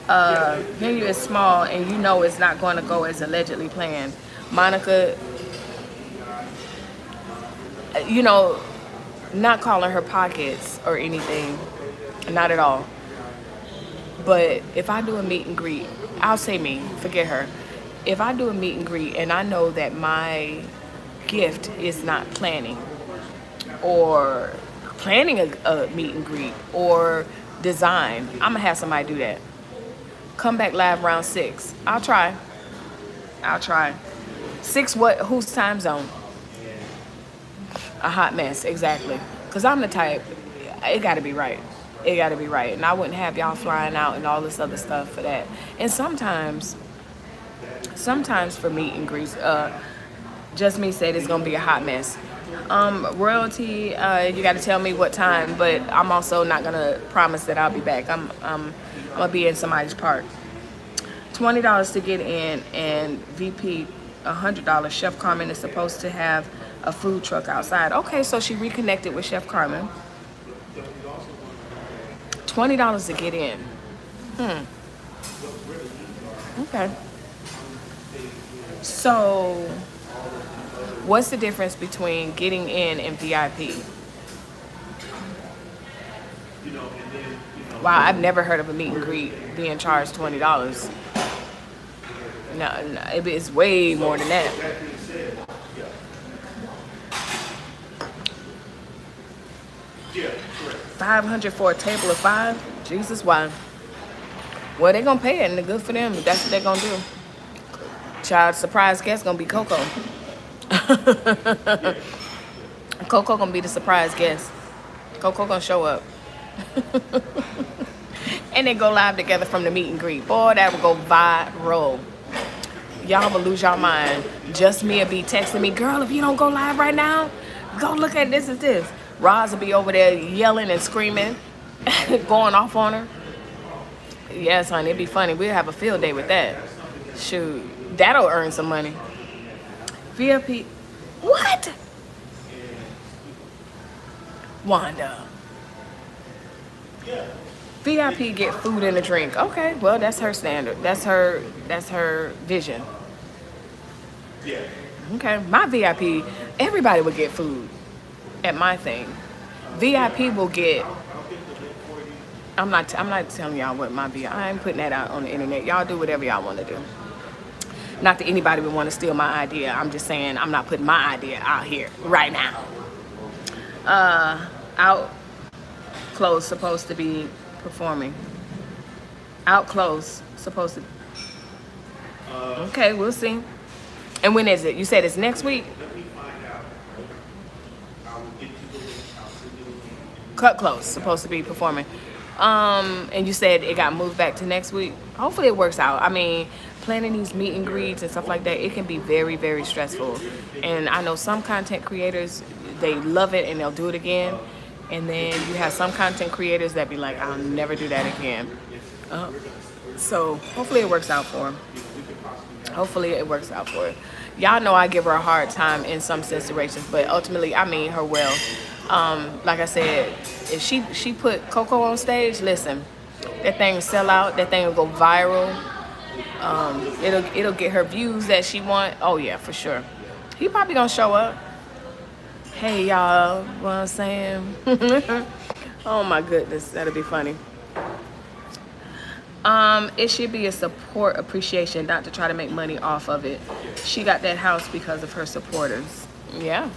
Venue is small, and you know it's not going to go as allegedly planned. Monica, you know, not calling her pockets or anything, not at all. But if I do a meet and greet, I'll say me, forget her. If I do a meet and greet and I know that my gift is not planning or planning a meet and greet or design, I'm gonna have somebody do that. Come back live round 6. I'll try. 6 what? Whose time zone? A hot mess, exactly. Because I'm the type, it got to be right. And I wouldn't have y'all flying out and all this other stuff for that. And sometimes for meet and greets, just me said it's going to be a hot mess. Royalty, you got to tell me what time, but I'm also not going to promise that I'll be back. I'm going to be in somebody's park. $20 to get in, and VP $100. Chef Carmen is supposed to have a food truck outside. Okay, so she reconnected with Chef Carmen. $20 to get in. Okay. So, what's the difference between getting in and VIP? Wow, I've never heard of a meet and greet being charged $20. No, it's way more than that. $500 for a table of 5? Jesus, why? Well, they're gonna pay it, and good for them. That's what they're gonna do. Child, surprise guest gonna be Coco. Coco gonna be the surprise guest. Coco gonna show up. And they go live together from the meet and greet. Boy, that would go viral. Y'all will lose y'all mind. Just me will be texting me, girl, if you don't go live right now, go look at this and this. Roz will be over there yelling and screaming, going off on her. Yes, honey, it'd be funny. We'll have a field day with that. Shoot, that'll earn some money. VIP, what? Wanda. VIP get food and a drink. Okay, well, that's her standard. That's her vision. Okay, my VIP, everybody would get food at my thing. VIP will get, I'm not telling y'all what my VIP, I ain't putting that out on the internet. Y'all do whatever y'all want to do. Not that anybody would want to steal my idea. I'm just saying I'm not putting my idea out here right now. Out close supposed to be performing. Out close supposed to? Okay, we'll see. And when is it? You said it's next week? Let me find out. I will get you the link. I'll send you the link. Cut Close supposed to be performing. And you said it got moved back to next week. Hopefully it works out. I mean, planning these meet and greets and stuff like that, it can be very, very stressful. And I know some content creators, they love it and they'll do it again. And then you have some content creators that be like, I'll never do that again. So hopefully it works out for them. Hopefully it works out for her. Y'all know I give her a hard time in some situations, but ultimately I mean her well. Like I said, if she put Coco on stage, listen, that thing will sell out. That thing will go viral. It'll get her views that she want. Oh yeah, for sure. He probably gonna show up. Hey y'all, what I'm saying? Oh my goodness, that'll be funny. It should be a support appreciation, not to try to make money off of it. She got that house because of her supporters. Yeah.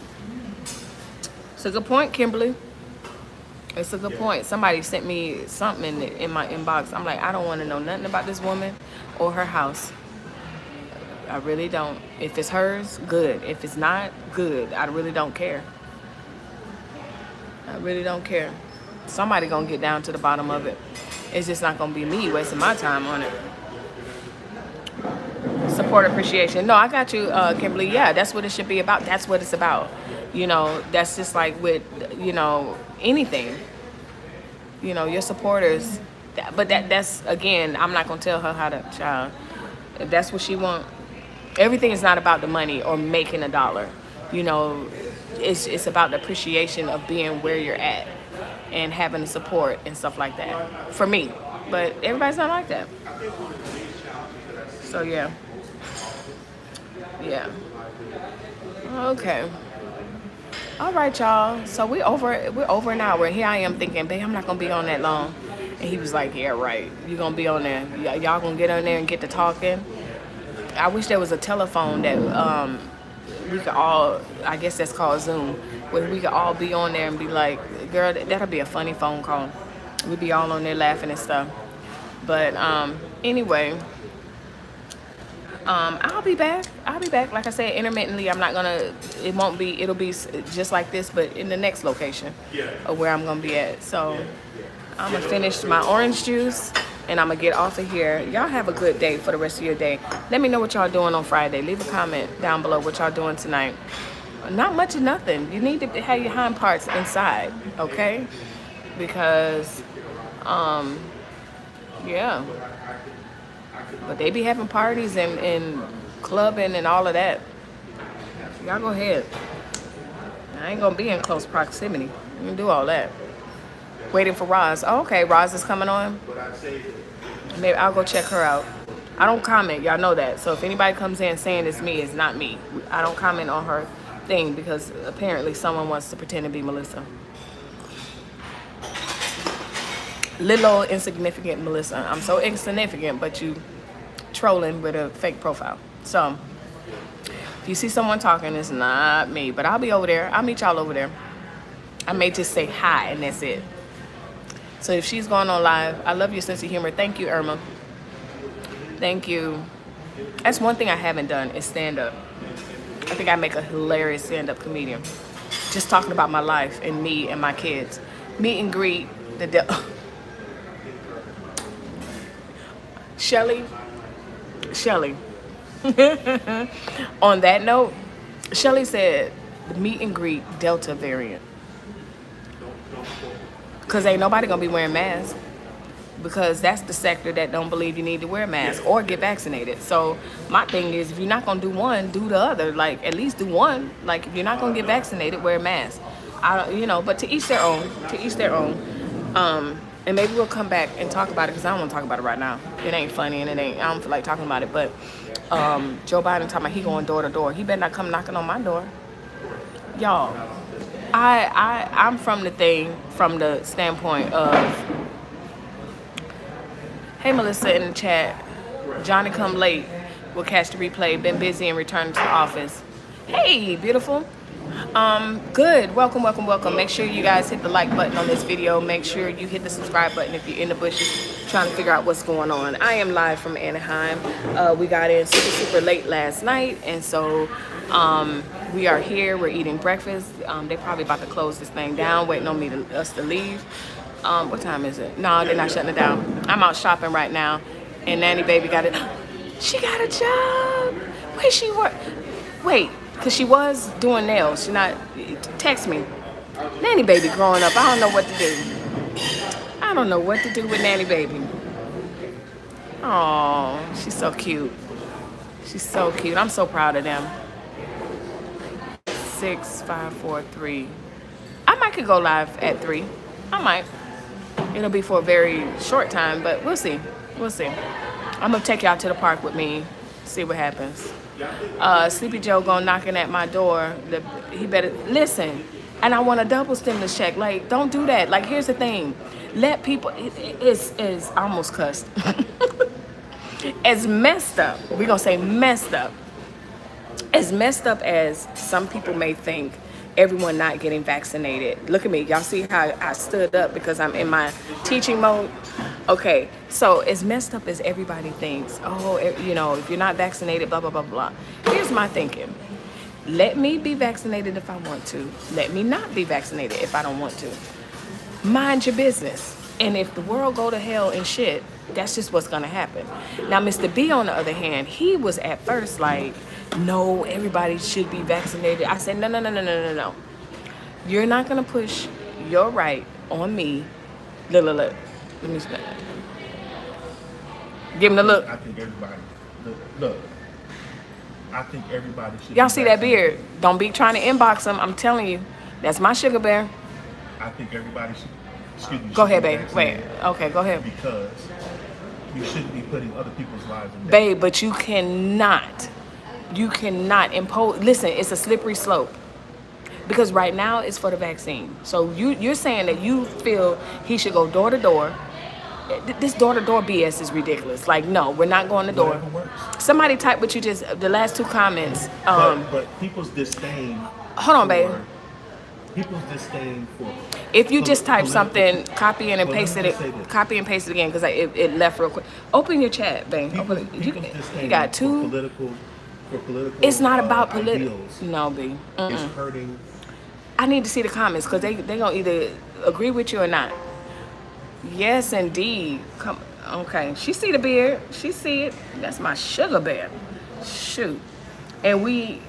It's a good point, Kimberly. It's a good point. Somebody sent me something in my inbox. I'm like, I don't want to know nothing about this woman or her house. I really don't. If it's hers, good. If it's not, good. I really don't care. I really don't care. Somebody gonna get down to the bottom of it. It's just not gonna be me wasting my time on it. Support appreciation. No, I got you, Kimberly. Yeah, that's what it should be about. That's what it's about. You know, that's just like with, you know, anything. You know, your supporters. But that's, again, I'm not gonna tell her how to, child. If that's what she want. Everything is not about the money or making a dollar. You know, it's about the appreciation of being where you're at and having the support and stuff like that. For me. But everybody's not like that. So yeah. Yeah. Okay. All right, y'all. So we're over an hour. Here I am thinking, babe, I'm not gonna be on that long. And he was like, yeah, right. You're gonna be on there. Y'all gonna get on there and get to talking. I wish there was a telephone that we could all, I guess that's called Zoom, where we could all be on there and be like, girl, that'll be a funny phone call. We'd be all on there laughing and stuff. But anyway, I'll be back. Like I said, intermittently. I'm not gonna. It'll be just like this, but in the next location of where I'm gonna be at. So I'm gonna finish my orange juice and I'm gonna get off of here. Y'all have a good day for the rest of your day. Let me know what y'all doing on Friday. Leave a comment down below what y'all doing tonight. Not much of nothing. You need to have your hind parts inside, okay? Because, yeah. But they be having parties and clubbing and all of that. Y'all go ahead. I ain't gonna be in close proximity. You can do all that. Waiting for Roz. Oh, okay, Roz is coming on. Maybe I'll go check her out. I don't comment, y'all know that. So if anybody comes in saying it's me, it's not me. I don't comment on her thing because apparently someone wants to pretend to be Melissa. Little insignificant Melissa. I'm so insignificant, but you trolling with a fake profile. So if you see someone talking, it's not me. But I'll be over there. I'll meet y'all over there. I may just say hi and that's it. So if she's going on live, I love your sense of humor. Thank you, Irma. Thank you. That's one thing I haven't done is stand up. I think I make a hilarious stand-up comedian. Just talking about my life and me and my kids. Meet and greet. Shelly. On that note, Shelly said the meet and greet Delta variant. Because ain't nobody gonna be wearing masks. Because that's the sector that don't believe you need to wear a mask or get vaccinated. So my thing is, if you're not gonna do one, do the other. Like at least do one. Like if you're not gonna get vaccinated, wear a mask. But to each their own. And maybe we'll come back and talk about it because I don't want to talk about it right now. It ain't funny and I don't feel like talking about it. But Joe Biden talking about he going door to door. He better not come knocking on my door. Y'all, I'm from the standpoint of, hey Melissa in the chat, Johnny come late, will catch the replay, been busy and returned to the office. Hey, beautiful. Good. Welcome, welcome, welcome. Make sure you guys hit the like button on this video. Make sure you hit the subscribe button if you're in the bushes trying to figure out what's going on. I am live from Anaheim. We got in super late last night, and so we are here. We're eating breakfast. They're probably about to close this thing down, waiting on us to leave. What time is it? No, they're not shutting it down. I'm out shopping right now, and Nanny Baby got it. She got a job. Where she work? Wait. Because she was doing nails. She not, text me. Nanny Baby growing up, I don't know what to do. I don't know what to do with Nanny Baby. Oh, she's so cute. She's so cute. I'm so proud of them. 6, 5, 4, 3. I might could go live at 3. I might. It'll be for a very short time, but we'll see. We'll see. I'm going to take y'all to the park with me, see what happens. Sleepy Joe going knocking at my door. He better listen. And I want a double stimulus check. Like, don't do that. Like, here's the thing. Let people. It's almost cussed. As messed up. We're gonna say messed up. As messed up as some people may think, everyone not getting vaccinated. Look at me. Y'all see how I stood up because I'm in my teaching mode? Okay, so as messed up as everybody thinks, oh, you know, if you're not vaccinated, blah, blah, blah, blah. Here's my thinking. Let me be vaccinated if I want to. Let me not be vaccinated if I don't want to. Mind your business. And if the world go to hell and shit, that's just what's going to happen. Now, Mr. B, on the other hand, he was at first like, no, everybody should be vaccinated. I said, no. You're not going to push your right on me. Look. Let me see. Give him the look. I think everybody, look. I think everybody should. Y'all see that beard? Don't be trying to inbox him. I'm telling you, that's my sugar bear. I think everybody should. Excuse me. Go ahead, babe. Wait. Okay, go ahead. Because you shouldn't be putting other people's lives in danger. Babe, but you cannot impose. Listen, it's a slippery slope. Because right now it's for the vaccine. So you're saying that you feel he should go door to door. This door-to-door BS is ridiculous. Like, no, we're not going to door. Whatever works. Somebody type what you just, the last 2 comments. But people's disdain. Hold on, babe. People's disdain for. If you just type something, copy and paste it. Copy and paste it again because it left real quick. Open your chat, babe. You got 2. For political. It's not about political. Ideals. No, B. It's hurting. I need to see the comments because they gonna either agree with you or not. Yes, indeed. Come, okay. She see the beard. She see it. That's my sugar bear. Shoot. And we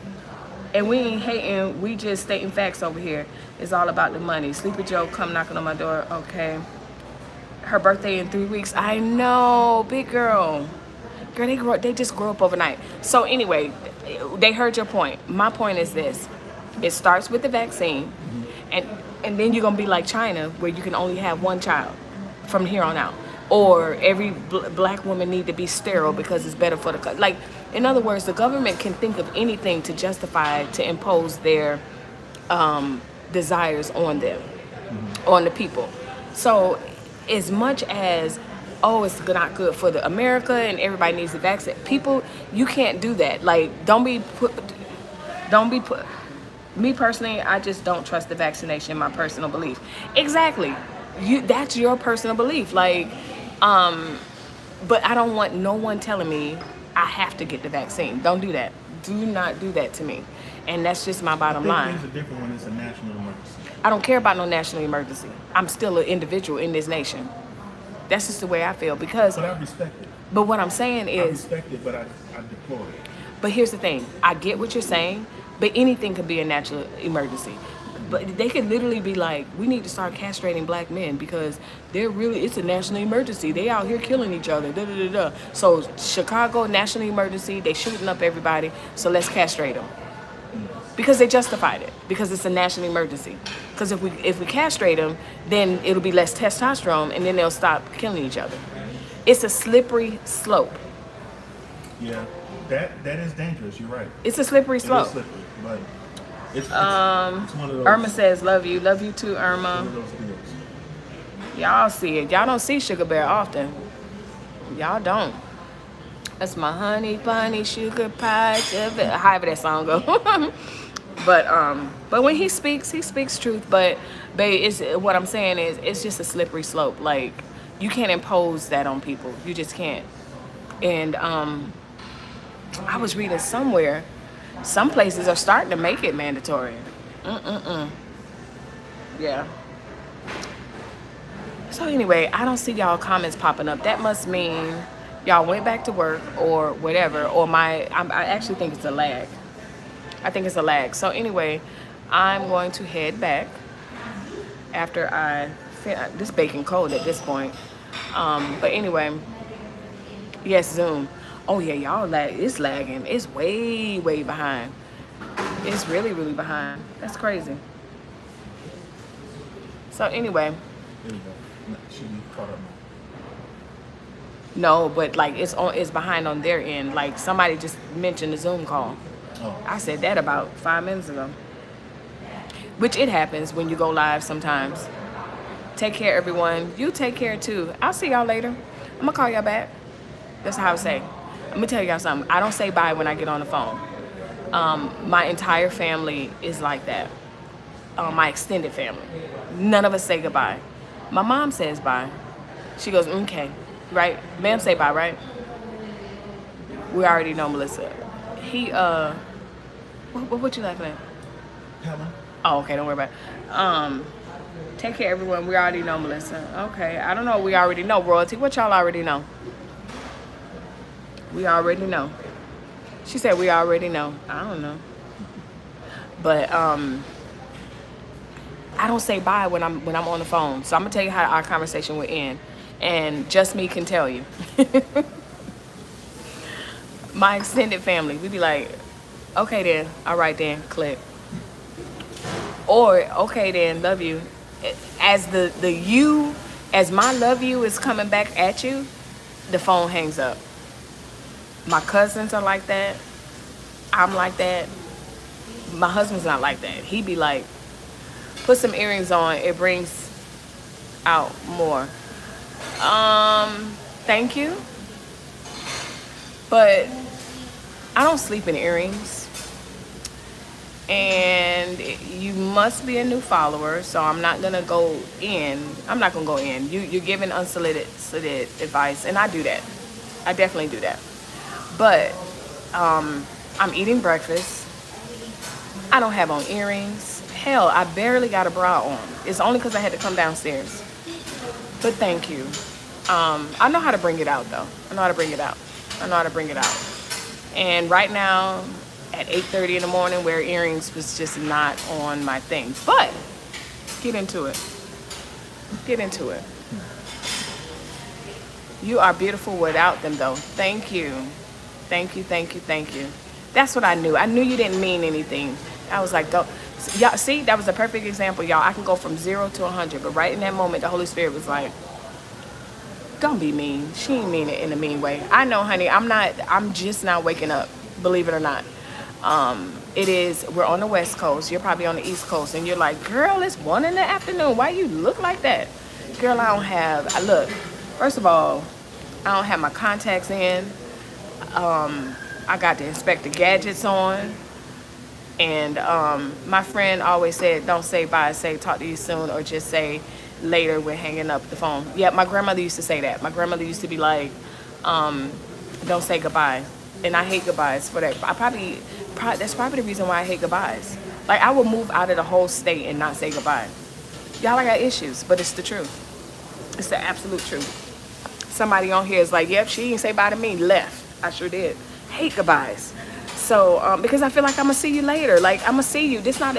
ain't hating. We just stating facts over here. It's all about the money. Sleepy Joe come knocking on my door. Okay. Her birthday in 3 weeks. I know, big girl. Girl, they just grow up overnight. So anyway, they heard your point. My point is this. It starts with the vaccine, and then you're gonna be like China, where you can only have 1 child from here on out, or every black woman need to be sterile because it's better for the like. In other words, the government can think of anything to justify to impose their desires on them, on the people. So, as much as it's not good for the America and everybody needs the vaccine, people, you can't do that. Like, don't be put. Me personally, I just don't trust the vaccination. My personal belief. Exactly. That's your personal belief. Like, but I don't want no one telling me I have to get the vaccine. Don't do that. Do not do that to me. And that's just my bottom line. Things are different when it's a national emergency. I don't care about no national emergency. I'm still an individual in this nation. That's just the way I feel because. But I respect it. But what I'm saying is. I respect it, but I deplore it. But here's the thing. I get what you're saying, but anything could be a natural emergency. But they could literally be like, we need to start castrating black men because it's a national emergency. They out here killing each other. Da, da, da, da. So Chicago, national emergency, they shooting up everybody. So let's castrate them. Because they justified it. Because it's a national emergency. Because if we castrate them, then it'll be less testosterone and then they'll stop killing each other. It's a slippery slope. Yeah, that is dangerous. You're right. It's a slippery slope. It is slippery, but it's one of those. Irma says, love you. Love you too, Irma. One of those deals. Y'all see it. Y'all don't see Sugar Bear often. Y'all don't. That's my honey bunny sugar pie. However that song go. But when he speaks truth. But babe, it's what I'm saying is it's just a slippery slope. Like you can't impose that on people. You just can't. And I was reading somewhere, some places are starting to make it mandatory. Yeah. So anyway, I don't see y'all comments popping up. That must mean y'all went back to work or whatever. Or I actually think it's a lag. I think it's a lag. So anyway, I'm going to head back after this baking cold at this point. But anyway, yes, Zoom. Oh yeah, y'all it's lagging. It's way, way behind. It's really, really behind. That's crazy. So anyway, There you go. No, she be caught up no, but like it's behind on their end. Like somebody just mentioned the Zoom call. now. I said that about 5 minutes ago. Which it happens when you go live sometimes. Take care, everyone. You take care too. I'll see y'all later. I'm gonna call y'all back. That's how I say. Let me tell y'all something. I don't say bye when I get on the phone. My entire family is like that. My extended family. None of us say goodbye. My mom says bye. She goes, okay, right? Ma'am say bye, right? We already know Melissa. What you laughing at? Helen? Oh, okay, don't worry about it. Take care, everyone. We already know Melissa. Okay, I don't know. We already know royalty. What y'all already know? We already know. She said we already know. I don't know. But I don't say bye when I'm on the phone. So I'm gonna tell you how our conversation would end, and just me can tell you. My extended family, we be like, okay then, all right then, click. Or okay then, love you. As as my love you is coming back at you, the phone hangs up. My cousins are like that. I'm like that. My husband's not like that. He be like, put some earrings on. It brings out more. Thank you. But I don't sleep in earrings. And you must be a new follower, so I'm not gonna go in. I'm not gonna go in. You're giving unsolicited advice, and I do that. I definitely do that. But I'm eating breakfast. I don't have on earrings. Hell, I barely got a bra on. It's only because I had to come downstairs. But thank you. I know how to bring it out, though. I know how to bring it out. And right now, at 8:30 in the morning, wear earrings was just not on my thing. But get into it. You are beautiful without them, though. Thank you. That's what I knew. I knew you didn't mean anything. I was like, go. Y'all, see, that was a perfect example, y'all. I can go from 0 to 100, but right in that moment, the Holy Spirit was like, don't be mean. She ain't mean it in a mean way. I know, honey. I'm just not waking up, believe it or not. We're on the West Coast. You're probably on the East Coast, and you're like, girl, it's 1 in the afternoon. Why you look like that? Girl, look, first of all, I don't have my contacts in. I got the Inspector Gadgets on. And my friend always said, don't say bye, say talk to you soon, or just say later when hanging up the phone. Yeah, my grandmother used to say that. My grandmother used to be like, don't say goodbye. And I hate goodbyes for that. That's probably the reason why I hate goodbyes. Like, I would move out of the whole state and not say goodbye. Y'all, I got issues, but it's the truth. It's the absolute truth. Somebody on here is like, yep, she didn't say bye to me, left. I sure did. Hate goodbyes. So, because I feel like I'm gonna see you later. Like, I'm gonna see you. This not,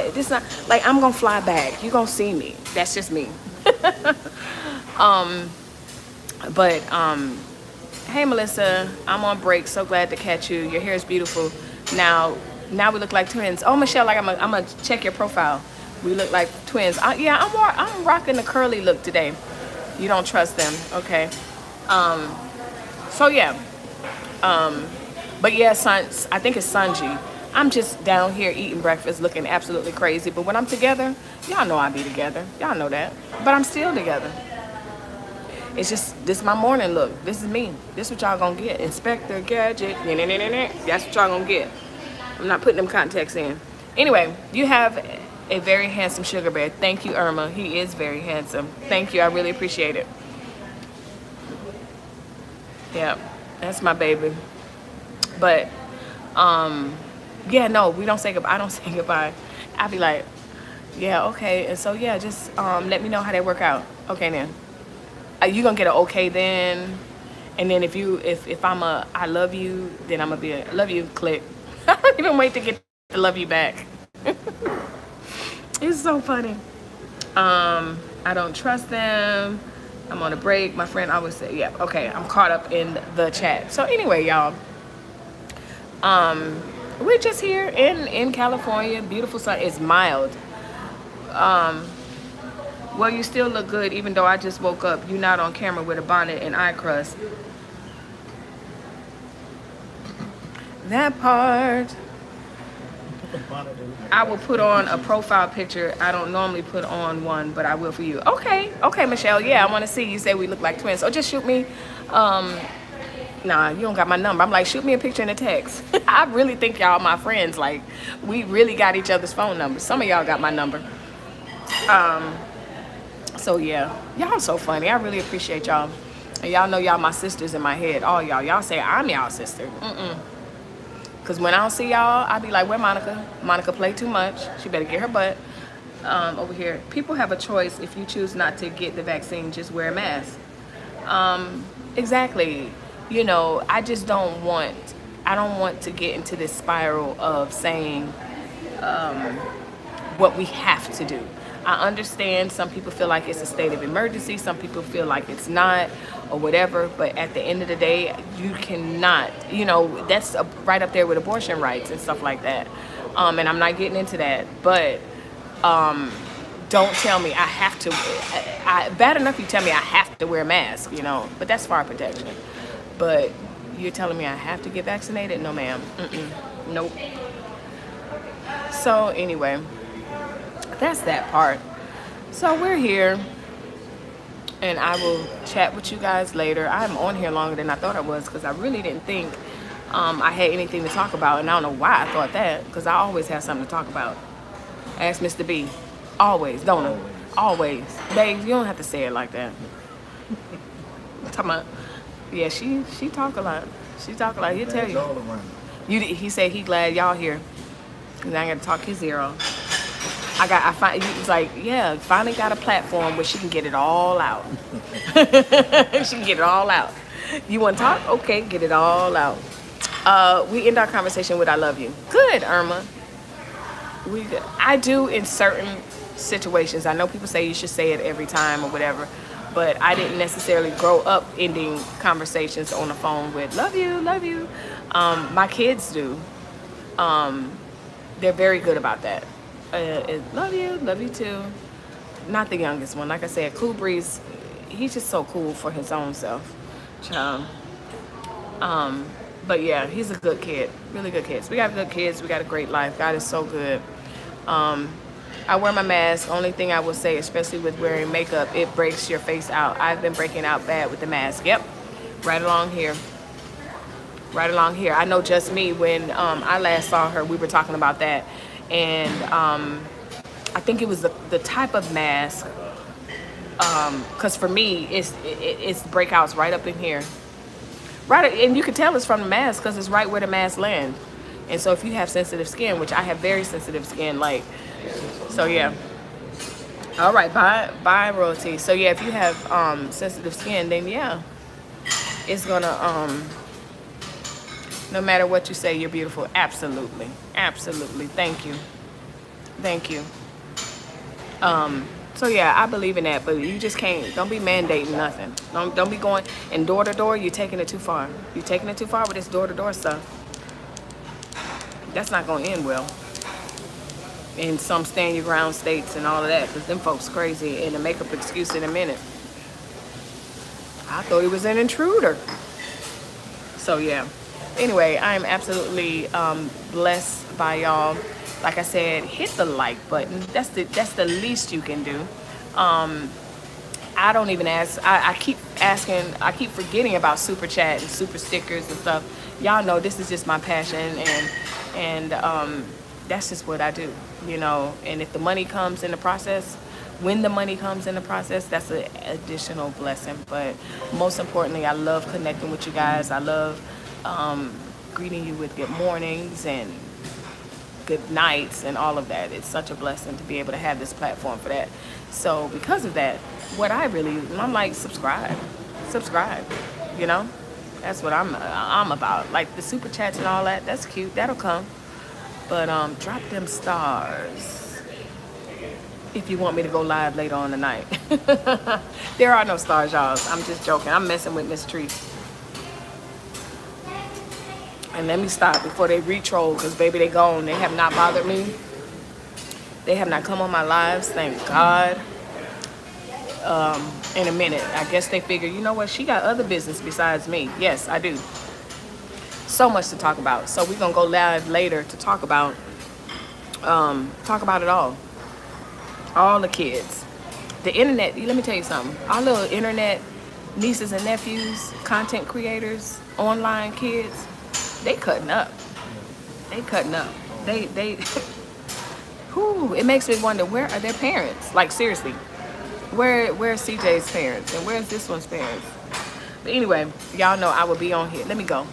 like, I'm gonna fly back. You gonna see me. That's just me. Hey, Melissa, I'm on break. So glad to catch you. Your hair is beautiful. Now we look like twins. Oh, Michelle, like I'm gonna check your profile. We look like twins. I'm rocking the curly look today. You don't trust them, okay? So yeah. But yeah, I think it's Sanji. I'm just down here eating breakfast, looking absolutely crazy. But when I'm together, y'all know I be together. Y'all know that. But I'm still together. It's just, this is my morning look. This is me. This is what y'all gonna get. Inspector Gadget. That's what y'all gonna get. I'm not putting them contacts in. Anyway, you have a very handsome sugar bear. Thank you, Irma. He is very handsome. Thank you. I really appreciate it. Yeah, that's my baby. But yeah, no, we don't say goodbye. I don't say goodbye. I be like, yeah, okay. And so yeah, just let me know how they work out. Okay then. You gonna get an okay then, and then if I'm a I love you, then I'm gonna be a I love you click. I don't even wait to get to love you back. It's so funny. I don't trust them. I'm on a break. My friend always say, yeah, okay, I'm caught up in the chat. So anyway, y'all, we're just here in California. Beautiful sun. It's mild. Well, you still look good even though I just woke up. You not on camera with a bonnet and eye crust. That part. I will put on a profile picture. I don't normally put on one, but I will for you. Okay, okay, Michelle. Yeah, I want to see. You say we look like twins. So just shoot me. Nah, you don't got my number. I'm like, shoot me a picture in a text. I really think y'all my friends. Like, we really got each other's phone numbers. Some of y'all got my number. So yeah, y'all so funny. I really appreciate y'all. And y'all know y'all my sisters in my head. All y'all. Y'all say I'm y'all sister. Because when I don't see y'all, I be like, where Monica? Monica played too much. She better get her butt over here. People have a choice. If you choose not to get the vaccine, just wear a mask. Exactly. You know, I just don't want, I don't want to get into this spiral of saying what we have to do. I understand some people feel like it's a state of emergency. Some people feel like it's not or whatever. But at the end of the day, you cannot, you know, that's right up there with abortion rights and stuff like that. And I'm not getting into that. But don't tell me I have to. Bad enough you tell me I have to wear a mask, you know. But that's fire protection. But you're telling me I have to get vaccinated? No, ma'am. Nope. So anyway. That's that part. So we're here and I will chat with you guys later. I'm on here longer than I thought I was because I really didn't think I had anything to talk about, and I don't know why I thought that, because I always have something to talk about. Ask Mr. B. Always, don't I? Always. Babe, you don't have to say it like that. I'm talking about, yeah, she talk a lot. She talk a lot. He'll tell you. He said he glad y'all here. And I got to talk his ear off. It's like, yeah, finally got a platform where she can get it all out. She can get it all out. You want to talk? Okay, get it all out. We end our conversation with I love you. Good, Irma. I do in certain situations. I know people say you should say it every time or whatever, but I didn't necessarily grow up ending conversations on the phone with love you, love you. My kids do. They're very good about that. Love you too. Not the youngest one. Like I said, Cool Breeze, he's just so cool for his own self. But yeah, he's a good kid. Really good kids. We got good kids. We got a great life. God is so good. I wear my mask. Only thing I will say, especially with wearing makeup, it breaks your face out. I've been breaking out bad with the mask. Yep. Right along here. Right along here. I know just me, when I last saw her, we were talking about that. And I think it was the type of mask, because for me, it's breakouts right up in here. Right, and you can tell it's from the mask because it's right where the mask lands. And so if you have sensitive skin, which I have very sensitive skin, like, so yeah. All right, bye royalty. So yeah, if you have sensitive skin, then yeah, it's gonna, no matter what you say, you're beautiful. Absolutely. Absolutely. Thank you. Thank you. So yeah, I believe in that, but you just can't, don't be mandating nothing. Don't be going, and door to door, you're taking it too far. You're taking it too far with this door to door stuff. That's not going to end well. In some stand your ground states and all of that, because them folks crazy, and to make up excuse in a minute. I thought he was an intruder. So yeah. Anyway, I am absolutely blessed by y'all. Like I said, hit the like button. That's the least you can do. I don't even ask. I keep asking. I keep forgetting about super chat and super stickers and stuff. Y'all know this is just my passion, and that's just what I do, you know. And if the money comes in the process, when the money comes in the process, that's an additional blessing. But most importantly, I love connecting with you guys. I love greeting you with good mornings and good nights and all of that. It's such a blessing to be able to have this platform for that. So because of that, what I really, I'm like, subscribe, you know. That's what I'm about. Like the super chats and all that, that's cute. That'll come. But drop them stars if you want me to go live later on tonight. There are no stars, y'all. I'm just joking. I'm messing with Miss Tree. And let me stop before they re-troll, because baby, they gone. They have not bothered me. They have not come on my lives, thank God. In a minute. I guess they figure, you know what, she got other business besides me. Yes, I do. So much to talk about. So we're gonna go live later to talk about it all the kids, the internet. Let me tell you something, our little internet nieces and nephews, content creators, online kids, they cutting up. They whew, it makes me wonder, where are their parents? Like seriously, where's CJ's parents and where's this one's parents? But anyway, y'all know I will be on here. Let me go,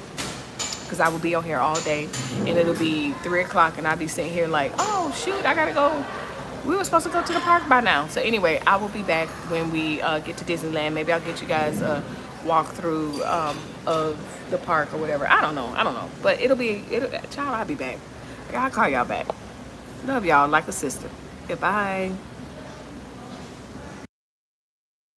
because I will be on here all day, and it'll be 3 o'clock, and I'll be sitting here like, oh shoot, I gotta go. We were supposed to go to the park by now. So anyway, I will be back when we get to Disneyland. Maybe I'll get you guys a walkthrough of the park or whatever. I don't know. But child, I'll be back. I'll call y'all back. Love y'all like a sister. Goodbye.